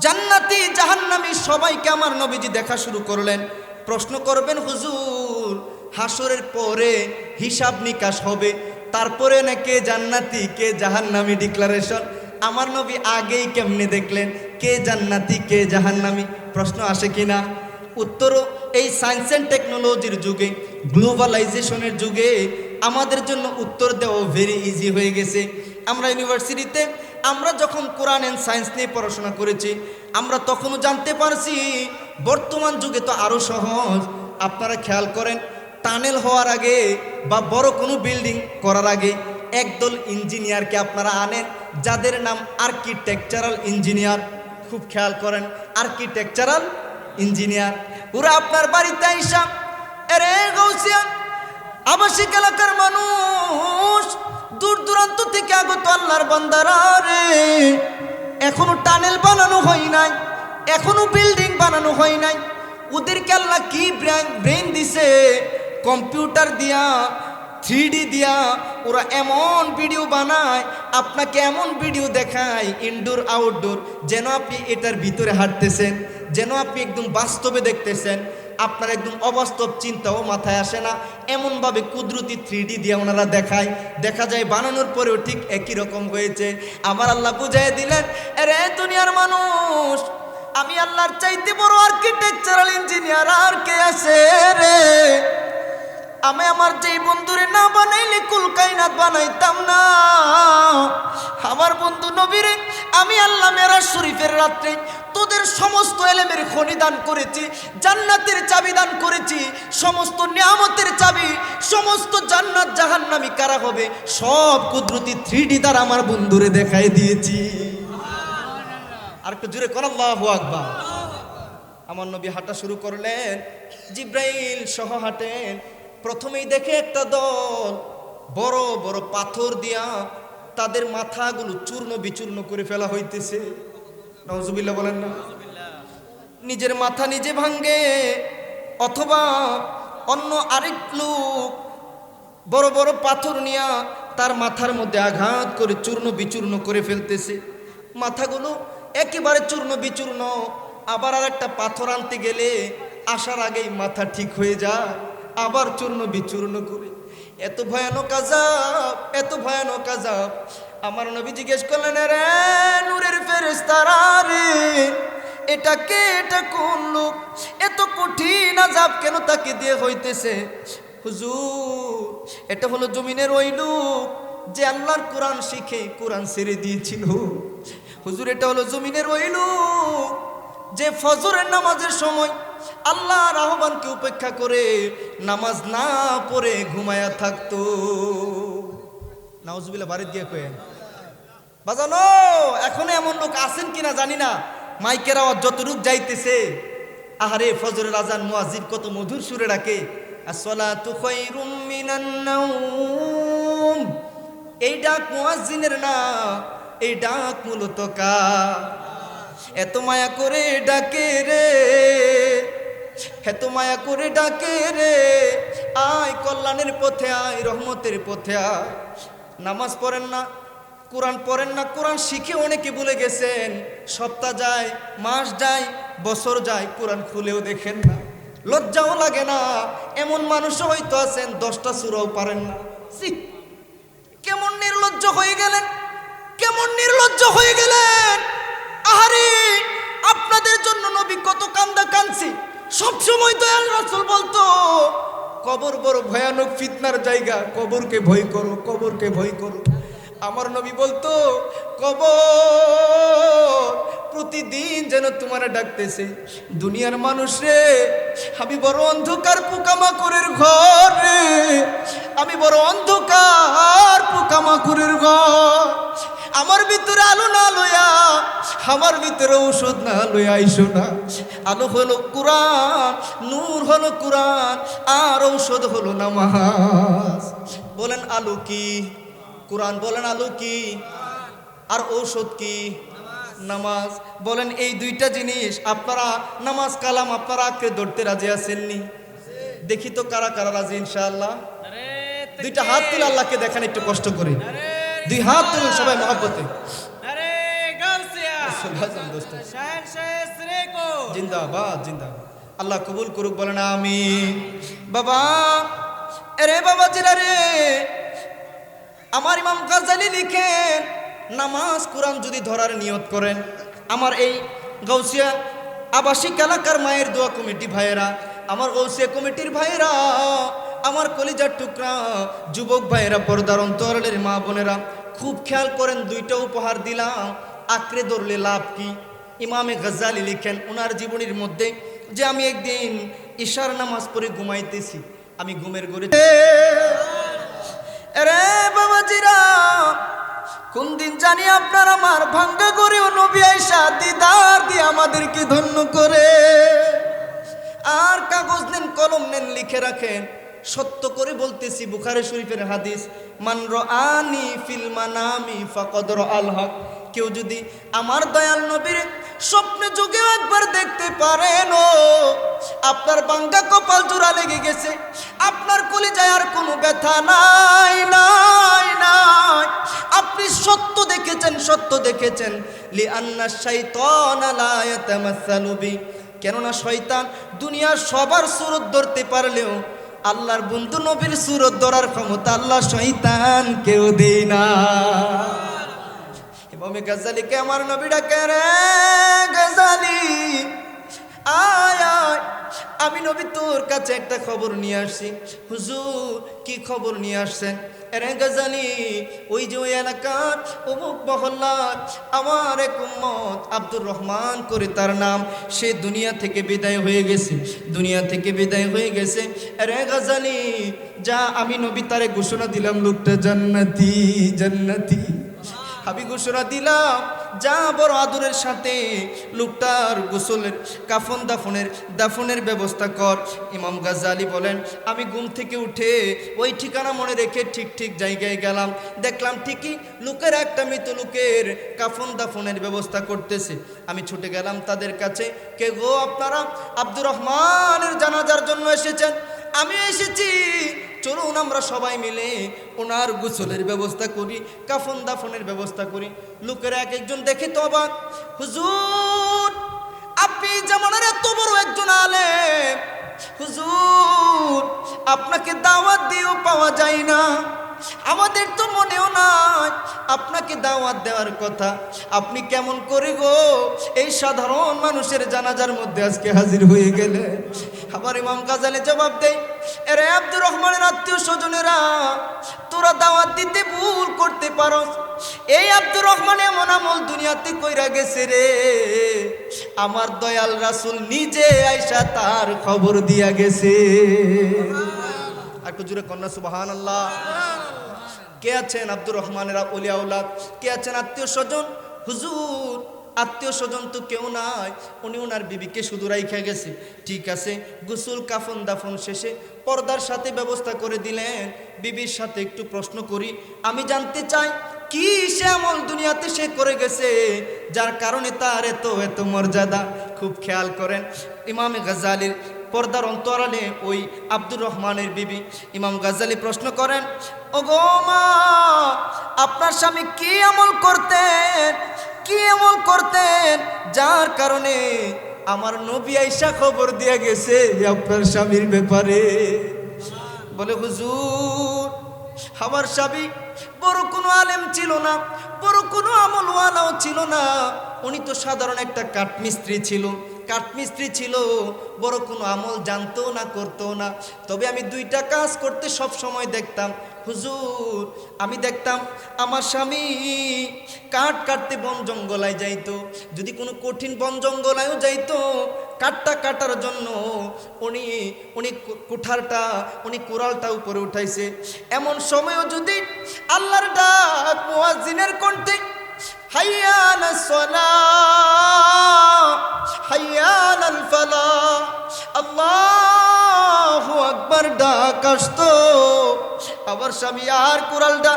জান্নাতি জাহান্নামী সবাইকে আমার নবীজি দেখা শুরু করলেন। প্রশ্ন করবেন, হুজুর হাসরের পরে হিসাব নিকাশ হবে, তারপরে না কে জান্নাতি কে জাহান্নামী ডিক্লারেশন। আমার নবী আগেই কেমনে দেখলেন কে জান্নাতি কে জাহান্নামী? প্রশ্ন আসে কিনা? উত্তরও এই সায়েন্স অ্যান্ড টেকনোলজির যুগে, গ্লোবালাইজেশনের যুগে আমাদের জন্য উত্তর দেওয়া ভেরি ইজি হয়ে গেছে। আমরা ইউনিভার্সিটিতে আমরা যখন কোরআন অ্যান্ড সায়েন্স নিয়ে পড়াশোনা করেছি, আমরা তখনও জানতে পারছি। বর্তমান যুগে তো আরও সহজ। আপনারা খেয়াল করেন, টানেল হওয়ার আগে বা বড় কোনো বিল্ডিং করার আগে একদল ইঞ্জিনিয়ারকে আপনারা আনেন, যাদের নাম আর্কিটেকচারাল ইঞ্জিনিয়ার। খুব খেয়াল করেন, আর্কিটেকচারাল ইঞ্জিনিয়ার। ওরা আপনার বাড়িতে আইসা, এরে গৌসিয়া আবাসিক এলাকার মানুষ, দূর দূরান্ত থেকে আগত আল্লাহর বান্দারা রে, এখনো টানেল বানানো হয় নাই, এখনো বিল্ডিং বানানো হয় নাই। ওদেরকে আল্লাহ কি ব্রেন দিছে, কম্পিউটার দিয়া 3D দিয়া ওরা এমন ভিডিও বানায়, আপনাকে এমন ভিডিও দেখায় ইনডোর আউটডোর, যেন আপনি এটার ভিতরে হাঁটতেছেন, যেন আপনি একদম বাস্তবে দেখতেছেন। আপনার একদম অবাস্তব চিন্তাও মাথায় আসে না, এমনভাবে কুদরতি 3D দিয়ে ওনারা দেখায়। দেখা যায় বানানোর পরেও ঠিক একই রকম হয়েছে। আমার আল্লাহ বুঝাই দিলেন, আরে দুনিয়ার মানুষ, আমি আল্লাহর চাইতে বড় আর্কিটেকচারাল ইঞ্জিনিয়ার আর কে আছে রে? আমি আমার যেই বন্ধুরে না বানাইলে কুল কায়নাত বানাইতাম না। আমার বন্ধু নবীরে আমি আল্লাহ মেরাজ শরীফের রাত্রে তোদের সমস্ত এলেমের খনি দান করেছি, জান্নাতের চাবি দান করেছি, সমস্ত নিয়ামতের চাবি, সমস্ত জান্নাত জাহান্নামী কারা হবে সব কুদরতি 3D দ্বারা আমার বন্ধুরে দেখাই দিয়েছি। আর একটু জোরে কর আল্লাহু আকবার। আমার নবী হাঁটা শুরু করলেন, জিব্রাইল সহ হাঁটেন। প্রথমেই দেখে একটা দল বড় বড় পাথর দিয়া তাদের মাথাগুলো চূর্ণ বিচূর্ণ করে ফেলা হইতেছে। নাউজুবিল্লাহ বলেন না। নিজের মাথা নিজে ভাঙ্গে, অথবা অন্য আরেক লোক বড় বড় পাথর নিয়া তার মাথার মধ্যে আঘাত করে চূর্ণ বিচূর্ণ করে ফেলতেছে। মাথাগুলো একেবারে চূর্ণ বিচূর্ণ। আবার আর একটা পাথর আনতে গেলে আসার আগেই মাথা ঠিক হয়ে যায়, আবার চূর্ণ বিচূর্ণ করে। এত ভয়ানক আযাব, এত ভয়ানক আযাব। আমার নবী জিজ্ঞেস করলেন, রে নূরের ফেরেশতারা রে, এটা কে, এটা কোন লোক, এত কঠিন আযাব কেন তাকে দিয়ে হইতেছে? হুজুর, এটা হলো জমিনের ওই লোক যে আল্লাহর কোরআন শিখে কোরআন ছেড়ে দিয়েছিল। হুজুর, এটা হলো জমিনের ওই লোক যে ফজরের নামাজের সময় আল্লাহর আহ্বানকে উপেক্ষা করে নামাজ না পড়ে ঘুমায়া থাকতো। নাউজুবিল্লাহ বাড়ি দিয়ে কয়ে বাজানো। এখন এমন লোক আছেন কিনা জানি না, মাইকের আওয়াজ যতটুক যাইতেছে, আহারে ফজরের আজান মুয়াজ্জিন কত মধুর সুরে ডাকে, আসসালাতু খায়রুম মিনান নাওম। এই ডাক মুয়াজ্জিনের না, এই ডাক মূলত কার? এত মায়া করে ডাকে রে, এত মায়া করে ডাকে রে, আয় কল্যাণের পথে আয়, রহমতের পথে আয়। নামাজ পড়েন না, কোরআন পড়েন না, কোরআন শিখে অনেকে ভুলে গেছেন। সপ্তাহ যায়, মাস যায়, বছর যায়, কোরআন খুলেও দেখেন না, লজ্জাও লাগে না। এমন মানুষও হয়তো আছেন 10টা সূরাও পারেন না। কেমন নির্লজ্জ হয়ে গেলেন, কেমন নির্লজ্জ হয়ে গেলেন। আহারে, আপনাদের জন্য নবী কত কান্দা কাঁদছি। সবসময় দয়াল রাসূল বলতো, কবর বড় ভয়ানক ফিতনার জায়গা, কবরকে ভয় করো, কবরকে ভয় করো। আমার নবী বলতো, কবর প্রতিদিন যেন তোমার ডাকতেছে, দুনিয়ার মানুষ রে, আমি বড় অন্ধকার পোকামাকড়ের ঘর রে, আমি বড় অন্ধকার পোকামাকড়ের ঘর। আমার ভিতরে আলো না লইয়া, আমার ভিতরে ঔষধ না লইয়া আইসো না। আলো হলো কোরআন, নূর হলো কোরআন, আর ঔষধ হলো নামাজ। বলেন আলো কি? কোরআন। বলেন আলো কি? আর ঔষধ কি? নামাজ। বলেন এই দুইটা জিনিস আপনারা, নামাজ কালাম আপনারা আঁকড়ে ধরতে রাজি আছেননি? দেখি তো কারা কারা রাজি ইনশাআল্লাহ। দুইটা হাত তুলে আল্লাহকে দেখান একটু কষ্ট করে। দুই হাত তুলুন সবাই মহব্বতে। জিন্দাবাদ, জিন্দাবাদ। আল্লাহ কবুল করুক, বলেন আমিন। বাবা, আরে বাবা জিরা রে, আমার ইমাম গাজ্জালী লিখেন, নামাজ কোরআন যদি ধরার নিয়ত করেন, আমার এই গাউসিয়া আবাসিক এলাকার মায়ের দোয়া কমিটি ভাইয়েরা, আমার গাউসিয়া কমিটির ভাইয়েরা, আমার কলিজার টুকরা যুবক ভাইয়েরা, পর্দার অন্তরালের মা বোনেরা, খুব খেয়াল করেন। দুইটা উপহার দিলাম, আঁকড়ে ধরলে লাভ কি? ইমামে গাজ্জালী লিখেন ওনার জীবনীর মধ্যে যে আমি একদিন ইশার নামাজ পড়ে ঘুমাইতেছি, আমি ঘুমের ঘরে, আরে বাবাজিরা, কোন দিন জানি আপনার আমার ভাঙ্গা করেও নবী আয়েশা দিদার দিয়ে আমাদেরকে ধন্য করে। আর কাগজ নেন, কলম নেন, লিখে রাখেন। সত্য করে বলতেছি, বুখারী শরীফের হাদিস, মান রাআনি ফিল মানামি ফাকাদ রাআল হক। কেউ যদি আমার দয়াল নবীর স্বপ্নে যুগেও একবার দেখতে পারেন, ও আপনার বাঙ্গা কপাল জোড়া লেগে গেছে, আপনার কলিজায় আর কোনো ব্যথা নাই, নাই, নাই। আপনি সত্য দেখেছেন, সত্য দেখেছেন। লিআন্না শাইতানা লা ইয়াতামাসসালু বি, কেননা শয়তান দুনিয়ার সবার সুরত ধরতে পারলেও আল্লাহর বন্ধু নবীর সুরত ধরার ক্ষমতা আল্লাহ শয়তান কেউ দেয় না। ইমামে গাজ্জালীকে আমার নবী ডাকে, রে গাজ্জালী, আয় আয়, আমি নবী তোর কাছে একটা খবর নিয়ে আসছি। হুজুর কি খবর নিয়ে আসছেন? এরে গাজালি, ওই যে ওই এলাকার অমুক মহল্লার আমার এক উম্মত আব্দুর রহমান করে তার নাম, সে দুনিয়া থেকে বিদায় হয়ে গেছে, দুনিয়া থেকে বিদায় হয়ে গেছে। এরে গাজালি যা, আমি নবী তারে ঘোষণা দিলাম লোকটা জান্নাতি, জান্নাতি। আমি ঘোষণা দিলাম যা বড় আদরের সাথে লোকটার গোসলের কাফন দাফনের ব্যবস্থা কর। ইমাম গাজ্জালী বলেন, আমি ঘুম থেকে উঠে ওই ঠিকানা মনে রেখে ঠিক ঠিক জায়গায় গেলাম, দেখলাম ঠিকই লোকের একটা মৃত লোকের কাফন দাফনের ব্যবস্থা করতেছে। আমি ছুটে গেলাম তাদের কাছে, কে গো আপনারা আব্দুর রহমানের জানাজার জন্য এসেছেন? আমি এসেছি, চলুন আমরা সবাই মিলে ওনার গোসলের ব্যবস্থা করি, কাফন দাফনের ব্যবস্থা করি। লোকেরা এক একজন দেখে তো অবাক, হুজুর আপনি জামানার এত বড় একজন আলেম, হুজুর আপনাকে দাওয়াত দিয়েও পাওয়া যায় না, আমাদের তো মনেও নাই আপনাকে দাওয়াত দেওয়ার কথা, আপনি কেমন করে গো এই সাধারণ মানুষের জানাজার মধ্যে আজকে হাজির হয়ে গেলেন? আবার ইমাম গাজ্জালী জবাব দেয়, এরে আব্দুর রহমানের আত্মীয় স্বজনেরা, তোরা দাওয়াত দিতে ভুল করতে পারস। এই আব্দুর রহমান এমন আমল দুনিয়াতে কইরা গেছে রে, আমার দয়াল রাসূল নিজে আইসা তার খবর দিয়া গেছে। আর একটু জোরে কন্যা সুবহানাল্লাহ। কে আছেন আব্দুর রহমানের ওলিয়া আওলাদ? কে আছেন আত্মীয় স্বজন? হুজুর আত্মীয় স্বজন তো কেউ নাই, উনি ওনার বিবিকে শুধু রাইখা গেছে। ঠিক আছে, গোসল কাফন দাফন শেষে পর্দার সাথে ব্যবস্থা করে দিলেন। বিবির সাথে একটু প্রশ্ন করি, আমি জানতে চাই কি সে আমল দুনিয়াতে সে করে গেছে যার কারণে তার এত এত মর্যাদা। খুব খেয়াল করেন, ইমাম গাজ্জালীর পর্দার অন্তরালে ওই আব্দুর রহমানের বিবি ইমাম গাজ্জালী প্রশ্ন করেন, ওগো মা, আপনার স্বামী কি আমল করতেন, কি আমল করতেন যার কারণে আমার নবী আয়েশা খবর দিয়ে গেছে আপনার স্বামীর ব্যাপারে? বলে, হুজুর আমার স্বামী বড় কোনো আলেম ছিল না, বড় কোনো আমলওয়ালাও ছিল না, উনি তো সাধারণ একটা কাঠমিস্ত্রি ছিল, কাঠমিস্ত্রি ছিল, বড় কোনো আমল জানতো না, করতো না। তবে আমি দুইটা কাজ করতে সব সময় দেখতাম হুজুর, আমি দেখতাম আমার স্বামী কাঠ কাটতে বন জঙ্গলায় যাইতো, যদি কোনো কঠিন বন জঙ্গলায়ও যাইতো কাঠটা কাটার জন্য উনি কুড়ালটা উপরে উঠাইছে। এমন সময়ও যদি আল্লাহর ডাক মুয়াজ্জিনের কণ্ঠে হাইয়া আলাস সালাহ হাইয়া আলাল ফালাহ আল্লাহু আকবার ডাক আসতো, আবার স্বামী আর কুড়ালটা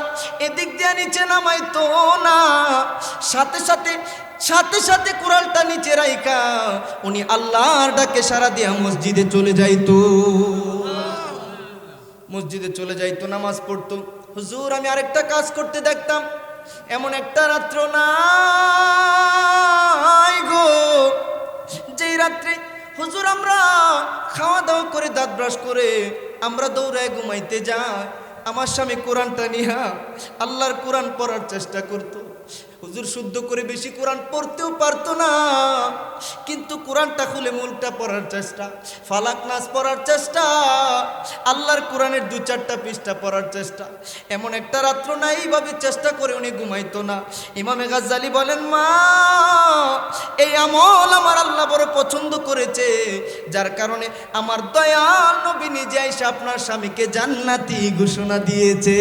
এদিক দিয়ে নিচে নামাইতো না, সাথে সাথে কুড়ালটা নিচে রাইখা উনি আল্লাহর ডাকে সারা দিয়া মসজিদে চলে যাইতো, মসজিদে চলে যাইতো, নামাজ পড়তো। হুজুর আমি আরেকটা কাজ করতে দেখতাম, এমন একটা রাত্র নাই গো যেই রাত্রে হুজুর আমরা খাওয়া দাওয়া করে দাঁত ব্রাশ করে আমরা দৌড়ায় ঘুমাইতে যাই, আমার স্বামী কোরআনটা নিয়া আল্লাহর কোরআন পড়ার চেষ্টা করতো। হুজুর শুদ্ধ করে বেশি কোরআন পড়তেও পারতো না, কিন্তু কোরআনটা খুলে মূলটা পড়ার চেষ্টা, ফালাক নাস পড়ার চেষ্টা, আল্লাহর কোরআনের 2-4টা পৃষ্ঠা পড়ার চেষ্টা। এমন একটা রাত্র না এইভাবে চেষ্টা করে উনি ঘুমাইতো না। ইমামে গাজ্জালী বলেন, মা এই আমল আমার আল্লাহ বড় পছন্দ করেছে, যার কারণে আমার দয়াল নবী নিজে এসে আপনার স্বামীকে জান্নাতি ঘোষণা দিয়েছে।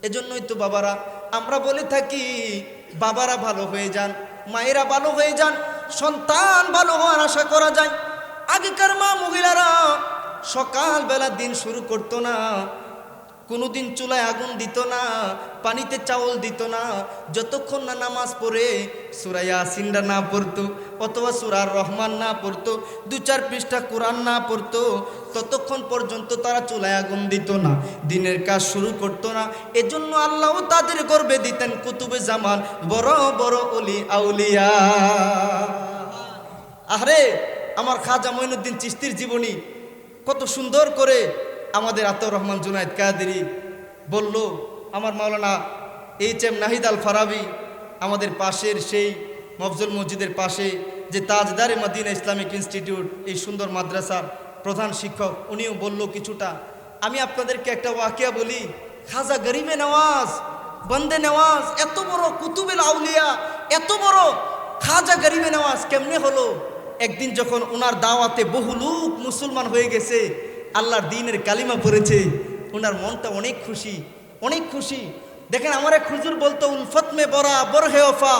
এজন্যই তো বাবারা আমরা বলে থাকি, বাবারা ভালো হয়ে যান, মায়েরা ভালো হয়ে যান, সন্তান ভালো হওয়ার আশা করা যায়। আগেকার মা মহিলারা সকালবেলা দিন শুরু করতো না, কোনোদিন চুলায় আগুন দিত না, পানিতে চাউল দিত না, যতক্ষণ না নামাজ পড়ে সূরা ইয়াসিনটা না পড়তো অথবা সূরা রহমান না পড়তো, 2-4 পৃষ্ঠা কোরআন না পড়তো, ততক্ষণ পর্যন্ত তারা চুলায় আগুন দিত না, দিনের কাজ শুরু করতো না। এজন্য আল্লাহ তাদের গর্বে দিতেন কুতুবে জামান, বড় বড় ওলি আউলিয়া। আরে আমার খাজা মঈনুদ্দিন চিশতির জীবনী কত সুন্দর করে আমাদের আতাউর রহমান জুনায়েদ কাদেরী বলল। আমার মাওলানা এইচ এম নাহিদ আল ফারাবি আমাদের পাশের সেই মফজল মসজিদের পাশে যে তাজদারে মদিনা ইসলামিক ইনস্টিটিউট এই সুন্দর মাদ্রাসার প্রধান শিক্ষক, উনিও বলল কিছুটা। আমি আপনাদেরকে একটা ওয়াকিয়া বলি। খাজা গরিবে নওয়াজ, বন্দে নওয়াজ, এত বড় কুতুবেল আউলিয়া, এত বড় খাজা গরিবে নওয়াজ কেমনে হলো? একদিন যখন ওনার দাওয়াতে বহু লোক মুসলমান হয়ে গেছে, আল্লাহর দ্বীনের কালিমা পড়েছে, ওনার মনটা অনেক খুশি, অনেক খুশি। দেখেন আমার এক হুজুর বলতো, উলফত মে বরাবর হে ওফা,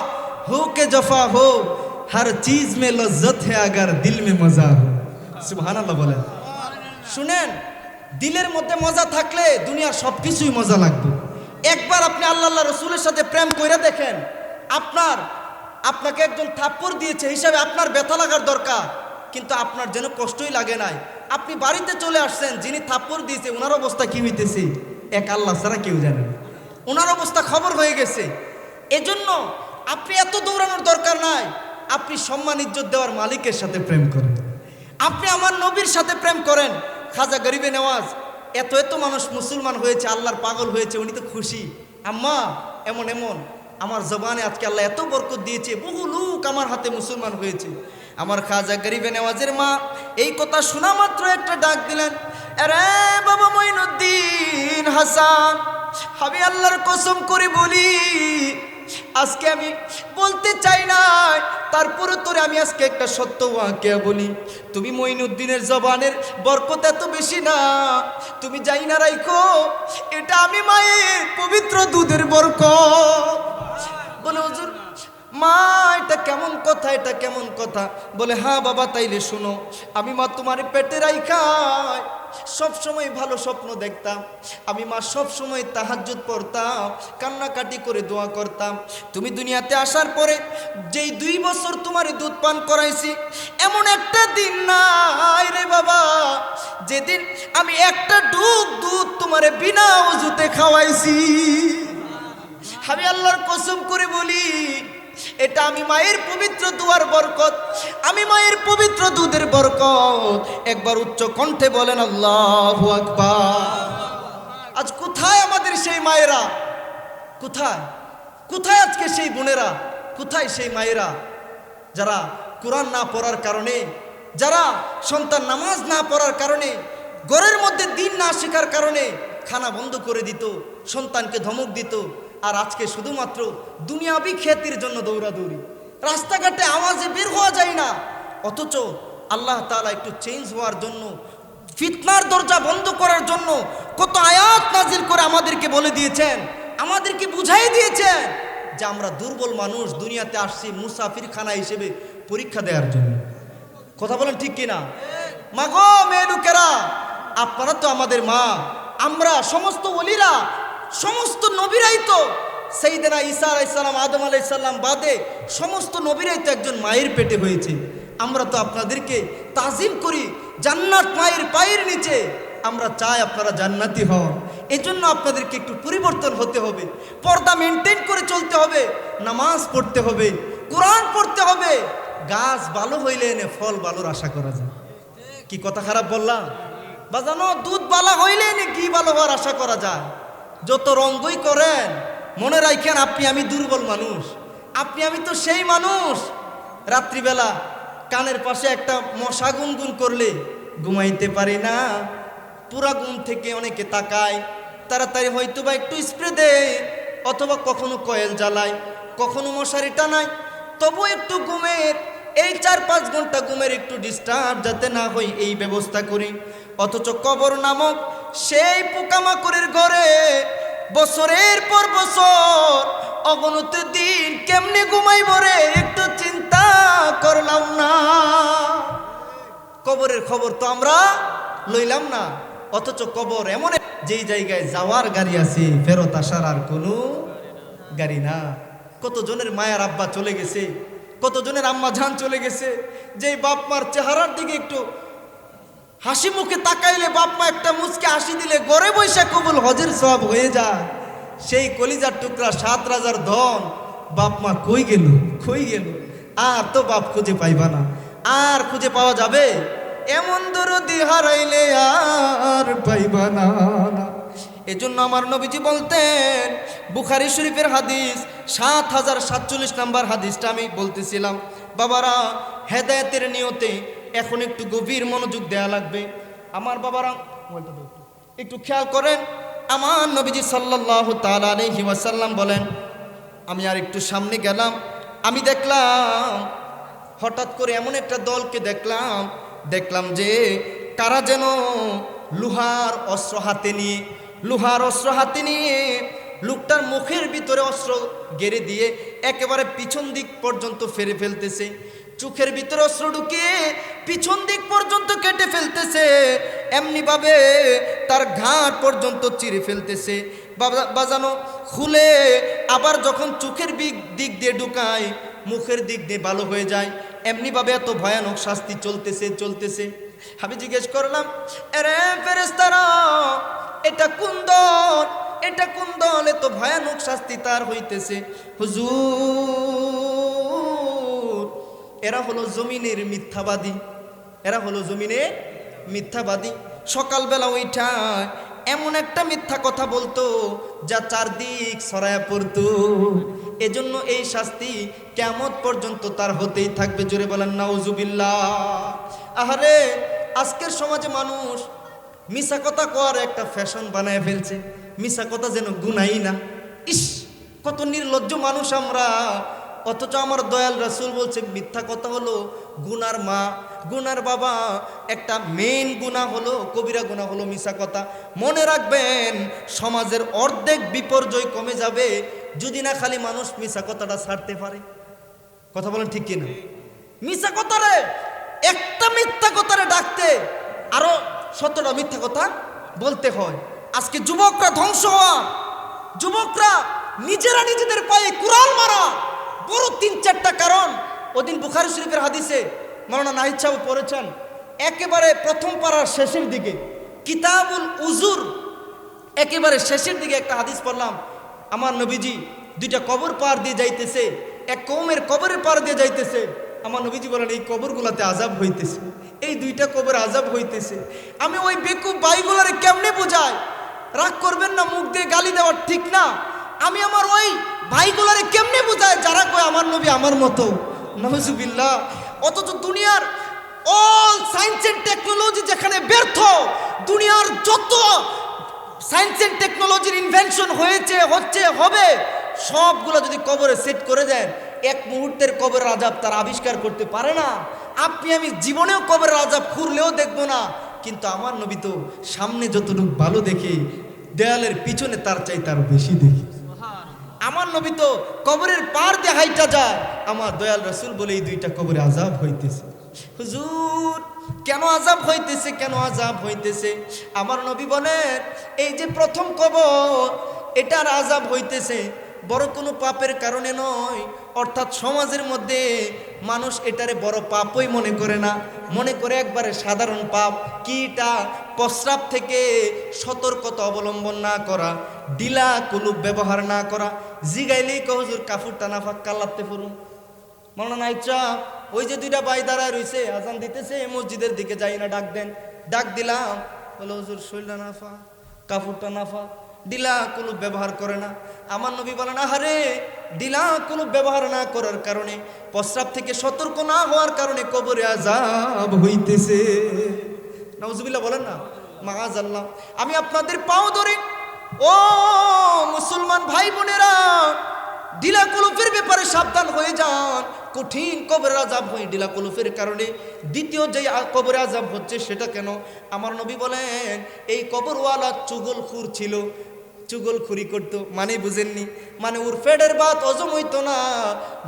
হো কে জফা হো, হর চিজ মে লজ্জত হে আগার দিল মে মজা হো। সুবহানাল্লাহ বলেন। শুনেন, দিলের মধ্যে মজা থাকলে দুনিয়ার সব কিছুই মজা লাগবে। একবার আপনি আল্লাহ রসুলের সাথে প্রেম করে দেখেন, আপনাকে একজন থাপ্পড় দিয়েছে হিসাবে আপনার ব্যথা লাগার দরকার, কিন্তু আপনার যেন কষ্টই লাগে নাই। আপনি বাড়িতে চলে আসছেন, যিনি থাপ্পড় দিয়েছে ওনার অবস্থা কি হইতেছে এক আল্লাহ ছাড়া কেউ জানে না। ওনার অবস্থা খবর হয়ে গেছে। এজন্য আপনি এত দৌড়ানোর দরকার নাই। আপনি সম্মান ইজ্জত দেওয়ার মালিকের সাথে প্রেম করেন, আপনি আমার নবীর সাথে প্রেম করেন। খাজা গরিবে নওয়াজ, এত এত মানুষ মুসলমান হয়েছে, আল্লাহর পাগল হয়েছে, উনি তো খুশি। আম্মা এমন এমন আমার জবানে আজকে আল্লাহ এত বরকত দিয়েছে, বহু লোক আমার হাতে মুসলমান হয়েছে। আমার খাজা গরিবে নওয়াজের মা এই কথা শোনা মাত্র একটা ডাক দিলেন, আরে বাবা মঈনুদ্দিন হাসান, আমি আল্লাহর কসম করে বলি, আজকে আমি বলতে চাই না, তারপরে তোরে আমি আজকে একটা সত্য ওয়াকিয়া বলি। তুমি মঈনুদ্দিনের জবানের বরকত এত বেশি না, তুমি যাই না রাইখো, এটা আমি মায়ের পবিত্র দুধের বরকত। বলে হুজুর মা এটা কেমন কথা, এটা কেমন কথা? বলে হ্যাঁ বাবা, তাইলে শোনো, আমি মা তোমার পেটে রাইখাই সব সময় ভালো স্বপ্ন দেখতাম, আমি মা সব সময় তাহাজ্জুদ পড়তাম, কান্নাকাটি করে দোয়া করতাম। তুমি দুনিয়াতে আসার পরে যেই 2 বছর তোমার দুধ পান করাইছি, এমন একটা দিন নাই রে বাবা যেদিন আমি একটা ডুব দুধ তোমারে বিনা ওযুতে খাওয়াইছি। আমি আল্লাহর কসম করে বলি, এটা আমি মায়ের পবিত্র দুয়ার বরকত, আমি মায়ের পবিত্র দুধের বরকত। একবার উচ্চ কণ্ঠে বলেন আল্লাহু আকবার। আজ কোথায় আমাদের সেই মায়েরা? কোথায় কোথায় আজকে সেই বোনেরা? কোথায় সেই মায়েরা যারা কোরআন না পড়ার কারণে, যারা সন্তান নামাজ না পড়ার কারণে, ঘরের মধ্যে দিন না শেখার কারণে খানা বন্ধ করে দিত, সন্তানকে ধমক দিত, আর আজকে শুধুমাত্র দুনিয়াবি খ্যাতির জন্য দৌড়াদৌড়ি, রাস্তাঘাটে আওয়াজে বের হওয়া যায় না। অথচ আল্লাহ তাআলা একটু চেঞ্জ হওয়ার জন্য, ফিতনার দরজা বন্ধ করার জন্য কত আয়াত নাজিল করে আমাদেরকে বলে দিয়েছেন, আমাদেরকে বুঝাই দিয়েছেন যে আমরা দুর্বল মানুষ, দুনিয়াতে আসছি মুসাফির খানা হিসেবে পরীক্ষা দেওয়ার জন্য। কথা বলেন ঠিক কিনা? মা গো মেয়ে লোকেরা, আপনারা তো আমাদের মা, আমরা সমস্ত ওলিরা, সমস্ত নবীরাই তো, সাইয়েদনা ঈসা আলাইহিস সালাম, আদম আলাইহিস সালাম বাদে সমস্ত নবীরাই তো একজন মায়ের পেটে হয়েছে। আমরা তো আপনাদেরকে তাজিম করি, জান্নাত মায়ের পায়ের নিচে। আমরা চাই আপনারা জান্নাতি হন। এজন্য আপনাদেরকে একটু পরিবর্তন হতে হবে, পর্দা মেনটেন করে চলতে হবে, নামাজ পড়তে হবে, কোরআন পড়তে হবে। গাছ ভালো হইলে এনে ফল ভালোর আশা করা যায়। কি কথা খারাপ বললাম? বা জানো, দুধ বালা হইলে এনে ঘি ভালো হওয়ার আশা করা যায়। যত রঙ্গই করেন, মনে রাখেন আপনি আমি দুর্বল মানুষ, আপনি আমি তো সেই মানুষ। রাত্রিবেলা কানের পাশে একটা মশা গুনগুন করলে ঘুমাইতে পারি না, পুরা ঘুম থেকে অনেকে তাকায়, তাড়াতাড়ি হয়তো বা একটু স্প্রে দেয়, অথবা কখনো কয়েল জ্বালায়, কখনো মশারি টানায়, তবু একটু ঘুমের এই 4-5 ঘন্টা ঘুমের একটু ডিস্টার্ব যাতে না হয় এই ব্যবস্থা করি। অথচ কবর নামক সেই পোকামাকড়ের ঘরে বছরের পর বছর অগণিত দিন কেমনে ঘুমাইব রে, একটু চিন্তা করলাম না। কবরের খবর তো আমরা লইলাম না। অথচ কবর এমন যেই জায়গায় যাওয়ার গাড়ি আছে, ফেরত আসার আর কোনো গাড়ি না। কতজনের মায়ের আব্বা চলে গেছে, কতজনের আম্মা জান চলে গেছে, যেই বাপ মার চেহারার দিকে একটু হাসি মুখে তাকাইলে, বাপ মা একটা মুচকে হাসি দিলে গড়ে বৈশা কবুল হজের সওয়াব হয়ে যায়। সেই কলিজার টুকরা 7 রাজার ধন বাপ মা কই গেল, কই গেল? আর তো বাপ খুঁজে পাইবা না, আর খুঁজে পাওয়া যাবে? এমন দরদি হারাইলে আর পাইবা না। এজন্য আমার নবীজি বলতেন, বুখারী শরীফের হাদিস 7047 নম্বর হাদিসটা আমি বলতেছিলাম, বাবারা হেদায়েতের নিয়তে এখন একটু গভীর মনোযোগ দেয়া লাগবে। আমার বাবারা একটু খেয়াল করেন, আমার নবীজি সাল্লাল্লাহু তাআলা আলাইহি ওয়াসাল্লাম বলেন, আমি আর একটু সামনে গেলাম, আমি দেখলাম হঠাৎ করে এমন একটা দলকে দেখলাম যে তারা যেন লোহার অস্ত্র হাতে নিয়ে লোকটার মুখের ভিতরে অস্ত্র গেড়ে দিয়ে একেবারে পিছন দিক পর্যন্ত ফেরে ফেলতেছে, চোখের ভিতরে অস্ত্র ঢুকিয়ে পিছন দিক পর্যন্ত কেটে ফেলতেছে, এমনিভাবে তার ঘাড় পর্যন্ত চিরে ফেলতেছে। বাজানো খুলে আবার যখন চোখের দিক দিয়ে ঢুকায় মুখের দিক দিয়ে ভালো হয়ে যায়, এমনিভাবে এত ভয়ানক শাস্তি চলতেছে। আমি জিজ্ঞেস করলাম, আরে ফেরেশতারা, এটা কোন দল এত ভয়ানক শাস্তি তার হইতেছে? হুজুর, এরা হলো জমিনের মিথ্যাবাদী। সকালবেলা ওইটা এমন একটা মিথ্যা কথা বলতো যা চারদিক ছড়ায়া পড়তো। এজন্য এই শাস্তি কিয়ামত পর্যন্ত তার হতেই থাকবে। জোরে বলেন নাউজুবিল্লাহ। আহারে, আজকের সমাজে মানুষ মিছা কথা কওয়ার একটা ফ্যাশন বানায় ফেলছে। মিছা কথা যেন গুনাই না। ইস, কত নির্লজ্জ মানুষ আমরা। অথচ আমার দয়াল রাসূল বলছে মিথ্যা কথা হলো গুনার মা, গুনার বাবা। একটা মেইন গুনাহ হলো, কবিরা গুনাহ হলো মিছা কথা। মনে রাখবেন, সমাজের অর্ধেক বিপর্যয় কমে যাবে যদি না খালি মানুষ মিছা কথাটা ছাড়তে পারে। কথা বলেন ঠিক কিনা? মিছা কথারে, একটা মিথ্যা কথারে ডাকতে আরো ১৭টা মিথ্যা কথা বলতে হয়। আজকে যুবকরা ধ্বংস হওয়া, যুবকরা নিজেরা নিজেদের পায়ে কুড়াল মারা, বড় ৩-৪টা কারণ। ওদিন বুখারী শরীফের হাদিসে মাওলানা নাহিদ সাহেব পড়েছেন, একেবারে প্রথম পারার শেষের দিকে কিতাবুল উজুর একেবারে শেষের দিকে একটা হাদিস পড়লাম। আমার নবীজি 2টা কবর পার দিয়ে যাইতেছে, এক কওমের কবরের পার দিয়ে যাইতেছে। আমার নবীজি বলেন, এই কবরগুলাতে আযাব হইতেছে, এই 2টা কবর আযাব হইতেছে। আমি ওই বেকুব ভাইগুলারে কেমনে বোঝাই? রাগ করবেন না, মুখ দিয়ে গালি দেওয়া ঠিক না। আমি আমার ওই ভাইগুলারে কেমনে বোঝাই যারা কয় আমার নবী আমার মতো? নাউজুবিল্লাহ। অথচ দুনিয়ার অল সায়েন্স এন্ড টেকনোলজি যেখানে ব্যর্থ, দুনিয়ার যত সায়েন্স এন্ড টেকনোলজির ইনভেনশন হবে, সবগুলো যদি কবরে সেট করে দেন, এক মুহূর্তের কবরের আযাব তার আবিষ্কার করতে পারে না। আপনি আমি জীবনেও কবরের আযাব খুঁড়লেও দেখবো না, কিন্তু আমার নবী তো সামনে যতটুকু ভালো দেখে, দেয়ালের পিছনে তার চাই তার বেশি দেখি। আমার নবী তো কবরের পার দিয়ে হাইটা যায়। আমার দয়াল রাসূল বলে, এই 2টা কবরে আযাব হইতেছে। হুজুর, কেন আযাব হইতেছে? আমার নবী বলেন, এই যে প্রথম কবর, এটার আযাব হইতেছে বড় কোনো পাপের কারণে নয়। অর্থাৎ সমাজের মধ্যে মানুষ এটারে বড় পাপই মনে করে না, মনে করে একবারে সাধারণ পাপ। কিটা? প্রস্রাব থেকে সতর্কতা অবলম্বন না করা, ডিলা কুলুপ ব্যবহার না করা। জিগাইলেই কহ হুজুর কাফুরটা নাফাক কাল্লাতে ফুরুন। মাওলানা ইচ্ছা, ওই যে 2টা ভাই দাঁড়ায় রইছে, আজান দিতেছে, মসজিদের দিকে যাই না, ডাক দেন। ডাক দিলাম, বলে হুজুর শরীরটা নাফা, কাফুরটা নাফা, ডিলা কুলুপ ব্যবহার করে না। আমার নবী বলেন, আহারে, ডিলা কুলুপ ব্যবহার না করার কারণে, প্রস্রাব থেকে সতর্ক না হওয়ার কারণে কবরে আযাব হইতেছে। নাউজুবিল্লাহ বলেন না, মাআযাল্লাহ। আমি আপনাদের পাও ধরে, ও মুসলমান ভাই বোনেরা, ডিলা কুলুফের ব্যাপারে সাবধান হয়ে যান। কঠিন কবরের আযাব হয় ডিলা কুলুফের কারণে। দ্বিতীয় যে কবরের আযাব হচ্ছে সেটা কেন? আমার নবী বলেন, এই কবরওয়ালা চুগলখুর ছিল, চুগলখুরি করতো। মানে বুঝেননি? মানে ওর ফেডের বাত হজম হইতো না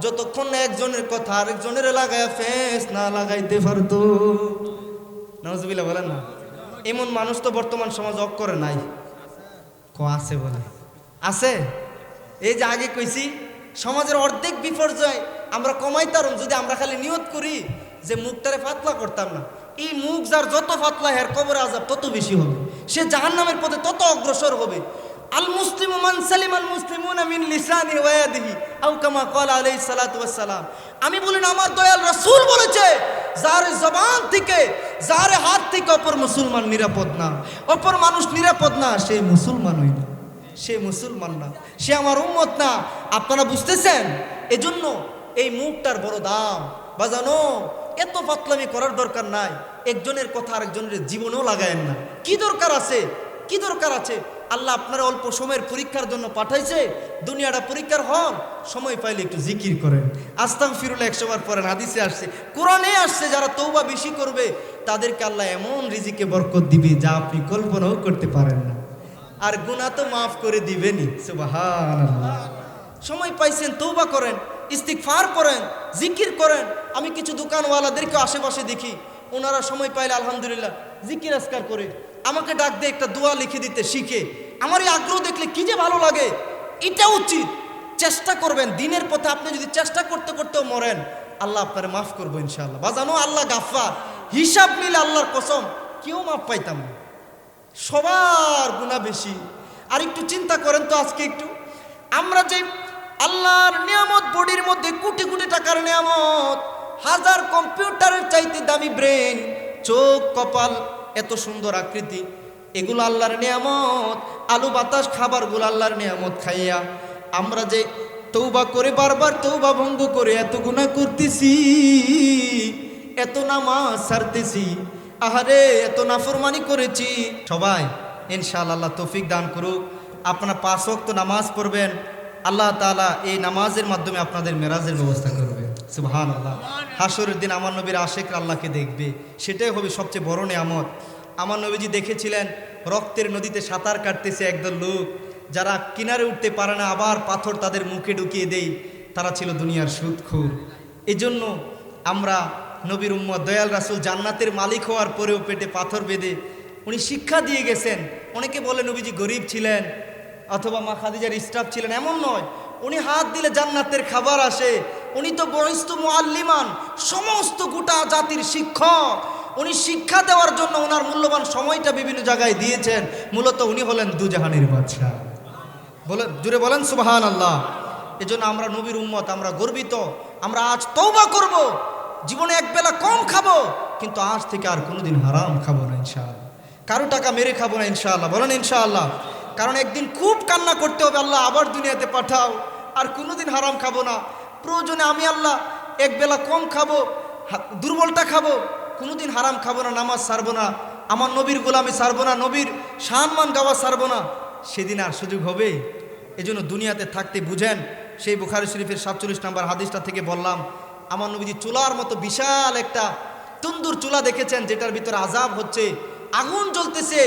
যতক্ষণ না একজনের কথা আরেকজনের লাগায় ফেস না লাগাইতে পারতো। নাউজুবিল্লাহ বলেন না। এমন মানুষ তো বর্তমান সমাজ অক্ষরে নাই। আছে বলে আছে। এই যে আগে কইছি, সমাজের অর্ধেক বিপর্যয় আমরা কমাইতাম যদি আমরা খালি নিয়ত করি যে মুখটারে ফাতলা করতাম না। এই মুখ যার যত ফাতলা, হের কবরে আযাব তত বেশি হবে, সে জাহান্নামের পথে তত অগ্রসর হবে। আল মুসলিমু মান সালিম আল মুসলিমুনা মিন লিসানি ওয়া ইয়াদিহি আও কামা ক্বালা আলাইহিস সালাতু ওয়াস সালাম। আমি বলেন, আমার দয়াল রাসূল বলেছে, যার জবান থেকে, যার হাত থেকে অপর মুসলমান নিরাপদ না, অপর মানুষ নিরাপদ না, সে মুসলমানই না, সে মুসলমান না, সে আমার উম্মত না। আপনারা বুঝতেছেন? এজন্য এই মুখটার বড় দাম। বাজানো এত পাতলামি করার দরকার নাই। একজনের কথা আরেকজনের জীবনেও লাগায়েন না। কি দরকার আছে? কি দরকার আছে? আল্লাহ আপনারা অল্প সময়ের পরীক্ষার জন্য পাঠাইছে। দুনিয়াটা পরীক্ষার হল, সময় পাইলে একটু জিকির করেন, আস্তাগফিরুল্লাহ 100 বার পড়েন। হাদিসে আসছে, কোরআনে আসছে, যারা তওবা বেশি করবে তাদেরকে আল্লাহ এমন রিজিকে বরকত দিবে যা আপনি কল্পনাও করতে পারেন না। আর গুনাহ তো মাফ করে দিবেনই। সুবহানাল্লাহ। সময় পাইছেন, তওবা করেন, ইস্তিগফার করেন, জিকির করেন। আমি কিছু দোকানওয়ালাদেরকে আশেপাশে দেখি, ওনারা সময় পাইলে আলহামদুলিল্লাহ জিকির আজকার করে আমাকে ডাক দিয়ে একটা দোয়া লিখে দিতে শিখে। আমার এই আগ্রহ দেখলে কি যে ভালো লাগে। এটা উচিত। চেষ্টা করবেন দিনের পথে। আপনি যদি চেষ্টা করতে করতেও মরেন, আল্লাহ আপনারে মাফ করবো ইনশাআল্লাহ। বাজানো আল্লাহ গাফফার। হিসাব নিলে আল্লাহর কসম কেউ মাফ পাইতাম না। সবার গুনাহ বেশি। আর একটু চিন্তা করেন তো, আজকে একটু আমরা যে আল্লাহর নিয়ামত, বডির মধ্যে কোটি কোটি টাকার নিয়ামত, হাজার কম্পিউটারের চাইতে দামি ব্রেন, চোখ, কপাল, এত সুন্দর আকৃতি, এগুলো আল্লাহর নিয়ামত। আলু বাতাস খাবারগুলো আল্লাহর নিয়ামত খাইয়া আমরা যে তওবা করে বারবার তওবা ভঙ্গ করে এত গুনাহ করতেছি, এত নামাজ ছাড়তেছি, আহারে এত নাফরমানি করেছি। সবাই ইনশাআল্লাহ আল্লাহ তৌফিক দান করুক। আপনারা 5 ওয়াক্ত নামাজ পড়বেন, আল্লাহ তাআলা এই নামাজের মাধ্যমে আপনাদের মেরাজের ব্যবস্থা করবে। সুবহানাল্লাহ। হাসরের দিন আমার নবীর আশিকরা আল্লাহকে দেখবে, সেটাই হবে সবচেয়ে বড় নিয়ামত। আমার নবীজি দেখেছিলেন রক্তের নদীতে সাঁতার কাটতেছে একদল লোক, যারা কিনারে উঠতে পারে না, আবার পাথর তাদের মুখে ঢুকিয়ে দেয়। তারা ছিল দুনিয়ার সুদখোর। এজন্য আমরা নবীর উম্মত, দয়াল রাসূল জান্নাতের মালিক হওয়ার পরেও পেটে পাথর বেঁধে উনি শিক্ষা দিয়ে গেছেন। অনেকে বলে নবীজি গরিব ছিলেন অথবা মা খাদিজার স্টাফ ছিলেন, এমন নয়। উনি হাত দিলে জান্নাতের খাবার আসে। উনি তো বরিস্তু মুআল্লিমান, সমস্ত গোটা জাতির শিক্ষক। উনি শিক্ষা দেওয়ার জন্য ওনার মূল্যবান সময়টা বিভিন্ন জায়গায় দিয়েছেন। মূলত উনি হলেন দুজাহানের বাদশা। বলেন, জুড়ে বলেন সুবহানাল্লাহ। এজন্য আমরা নবীর উম্মত, আমরা গর্বিত। আমরা আজ তওবা করব, জীবনে একবেলা কম খাবো, কিন্তু আজ থেকে আর কোনোদিন হারাম খাবো না ইনশাআল্লাহ। কারো টাকা মেরে খাবো না ইনশাআল্লাহ। বলেন ইনশাআল্লাহ। কারণ একদিন খুব কান্না করতে হবে, আল্লাহ আবার দুনিয়াতে পাঠাও, আর কোনোদিন হারাম খাবো না। প্রয়োজনে আমি আল্লাহ একবেলা কম খাবো, দুর্বলটা খাবো, কোনোদিন হারাম খাবো না, নামাজ ছাড়বো না, আমার নবীর গোলামি ছাড়বো না, নবীর সম্মান গাওয়া ছাড়বো না। সেদিন আর সুযোগ হবে? এজন্য দুনিয়াতে থাকতে বুঝেন। সেই বুখারী শরীফের 47 নম্বর হাদিসটা থেকে বললাম, আমার নবীজি চুলার মতো বিশাল একটা তন্দুর চুলা দেখেছেন, যেটার ভিতরে আযাব হচ্ছে, আগুন জ্বলতেছে।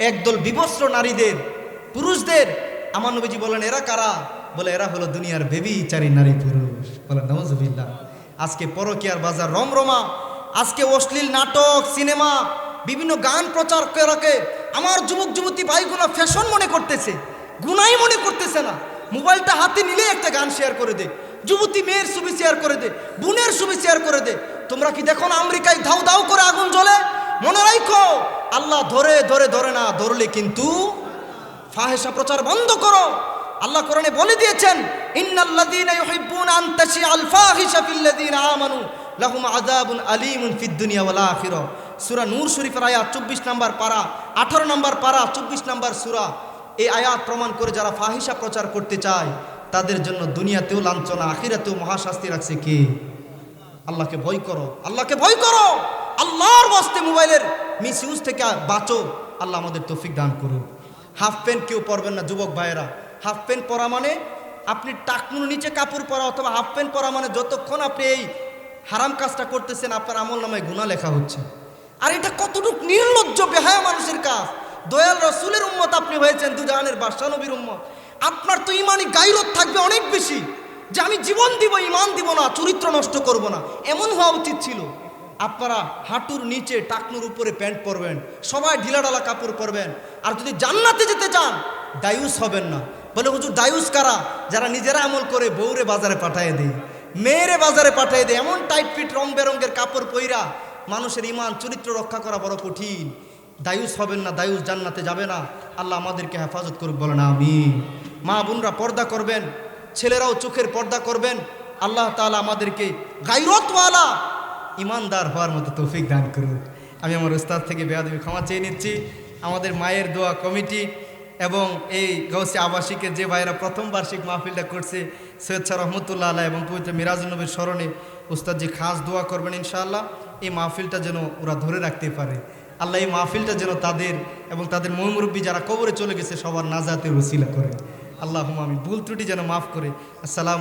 একদল বিবস্ত্র নারীদের, পুরুষদের। আমার নবীজি বলেন, এরা কারা? বলে, এরা হলো দুনিয়ার বেবিচারী নারী পুরুষ। বলেন নাউজুবিল্লাহ। আজকে পরকীয়ার বাজার রমরমা। আজকে অশ্লীল নাটক, সিনেমা, বিভিন্ন গান প্রচার করে আমার যুবক যুবতী ভাইগুলো ফ্যাশন মনে করতেছে, গুনাই মনে করতেছে না। মোবাইলটা হাতে নিলে একটা গান শেয়ার করে দে, যুবতী মেয়ের ছবি শেয়ার করে দে, বোনের ছবি শেয়ার করে দে। তোমরা কি দেখো না আমেরিকায় ধাউ ধাউ করে আগুন জ্বলে? মনে রাখো, আল্লাহ ধরে ধরে ধরে না, ধরলে কিন্তু ফাহেশা প্রচার বন্ধ করো। আল্লাহ কোরআনে বলে দিয়েছেন, ইন্নাল্লাযীনা ইউহিব্বুনা আন তাশিআল ফাহিশা ফিল্লাযীনা আমানু লাহুম আযাবুন আলীমুন ফিদ দুনিয়া ওয়াল আখিরাহ। সূরা নূর শরীফের আয়াত 24 নম্বর পারা, 18 নম্বর পারা, 24 নম্বর সূরা। এই আয়াত প্রমাণ করে যারা ফাহিশা প্রচার করতে চায় তাদের জন্য দুনিয়াতেও লাঞ্ছনা, আখিরাতেও মহাশাস্তি রাখছে কে? আল্লাহকে ভয় করো, আল্লাহকে ভয় করো। আল্লাহর ওয়াস্তে মোবাইলের মিসইউজ থেকে বাঁচো। আল্লাহ আমাদের তৌফিক দান করুন। হাফ প্যান্ট কেউ পরবেন না যুবক ভাইয়েরা। হাফ প্যান্ট পরা মানে আপনি টাকনুর নিচে কাপড় পরা, অথবা হাফ প্যান্ট পরা মানে যতক্ষণ আপনি এই হারাম কাজটা করতেছেন আপনার আমল নামায় গুনাহ লেখা হচ্ছে। আর এটা কতটুকু নির্লজ্জ বেহায়া মানুষের কাজ। দয়াল রাসূলের উম্মত আপনি হয়েছেন, দুজাহানের বাদশা নবীর উম্মত। আপনার তো ইমানি গায়রত থাকবে অনেক বেশি, যে আমি জীবন দিব, ইমান দিব না, চরিত্র নষ্ট করব না, এমন হওয়া উচিত ছিল। আপনারা হাঁটুর নিচে টাকনুর উপরে প্যান্ট পরবেন, সবাই ঢিলাঢালা কাপড় পরবেন। আর যদি জান্নাতে যেতে চান দায়ুস হবেন না। বলে হুজুর দায়ুস কারা? যারা নিজেরা আমল করে বউরে বাজারে পাঠিয়ে দেয়, মেয়েরে বাজারে পাঠিয়ে দেয়, এমন টাইট ফিট রং বেরঙ্গের কাপড় পইরা। মানুষের ইমান চরিত্র রক্ষা করা বড় কঠিন। দায়ুস হবেন না, দায়ুস জান্নাতে যাবে না। আল্লাহ আমাদেরকে হেফাজত করুক, বলেন আমিন। মা বোনরা পর্দা করবেন, ছেলেরাও চোখের পর্দা করবেন। আল্লাহ তাআলা আমাদেরকে গায়রতওয়ালা ইমানদার হওয়ার মতো তৌফিক দান করুন। আমি আমার উস্তাদ থেকে বেয়াদবি ক্ষমা চেয়ে নিচ্ছি। আমাদের মায়ের দোয়া কমিটি এবং এই গাউসিয়া আবাসিকের যে ভাইয়েরা প্রথম বার্ষিক মাহফিলটা করছে, সৈয়দ শাহ রহমতুল্লাহ আলাইহি এবং পবিত্র মিরাজুন নবীর স্মরণে উস্তাদজি খাস দোয়া করবেন ইনশাআল্লাহ এই মাহফিলটা যেন ওরা ধরে রাখতে পারে। আল্লাহ এই মাহফিলটা যেন তাদের এবং তাদের মুরব্বী যারা কবরে চলে গেছে সবার নাজাতের ওসিলা করে। আল্লাহুম্মা আমিন। ভুল ত্রুটি যেন মাফ করে। আসসালামু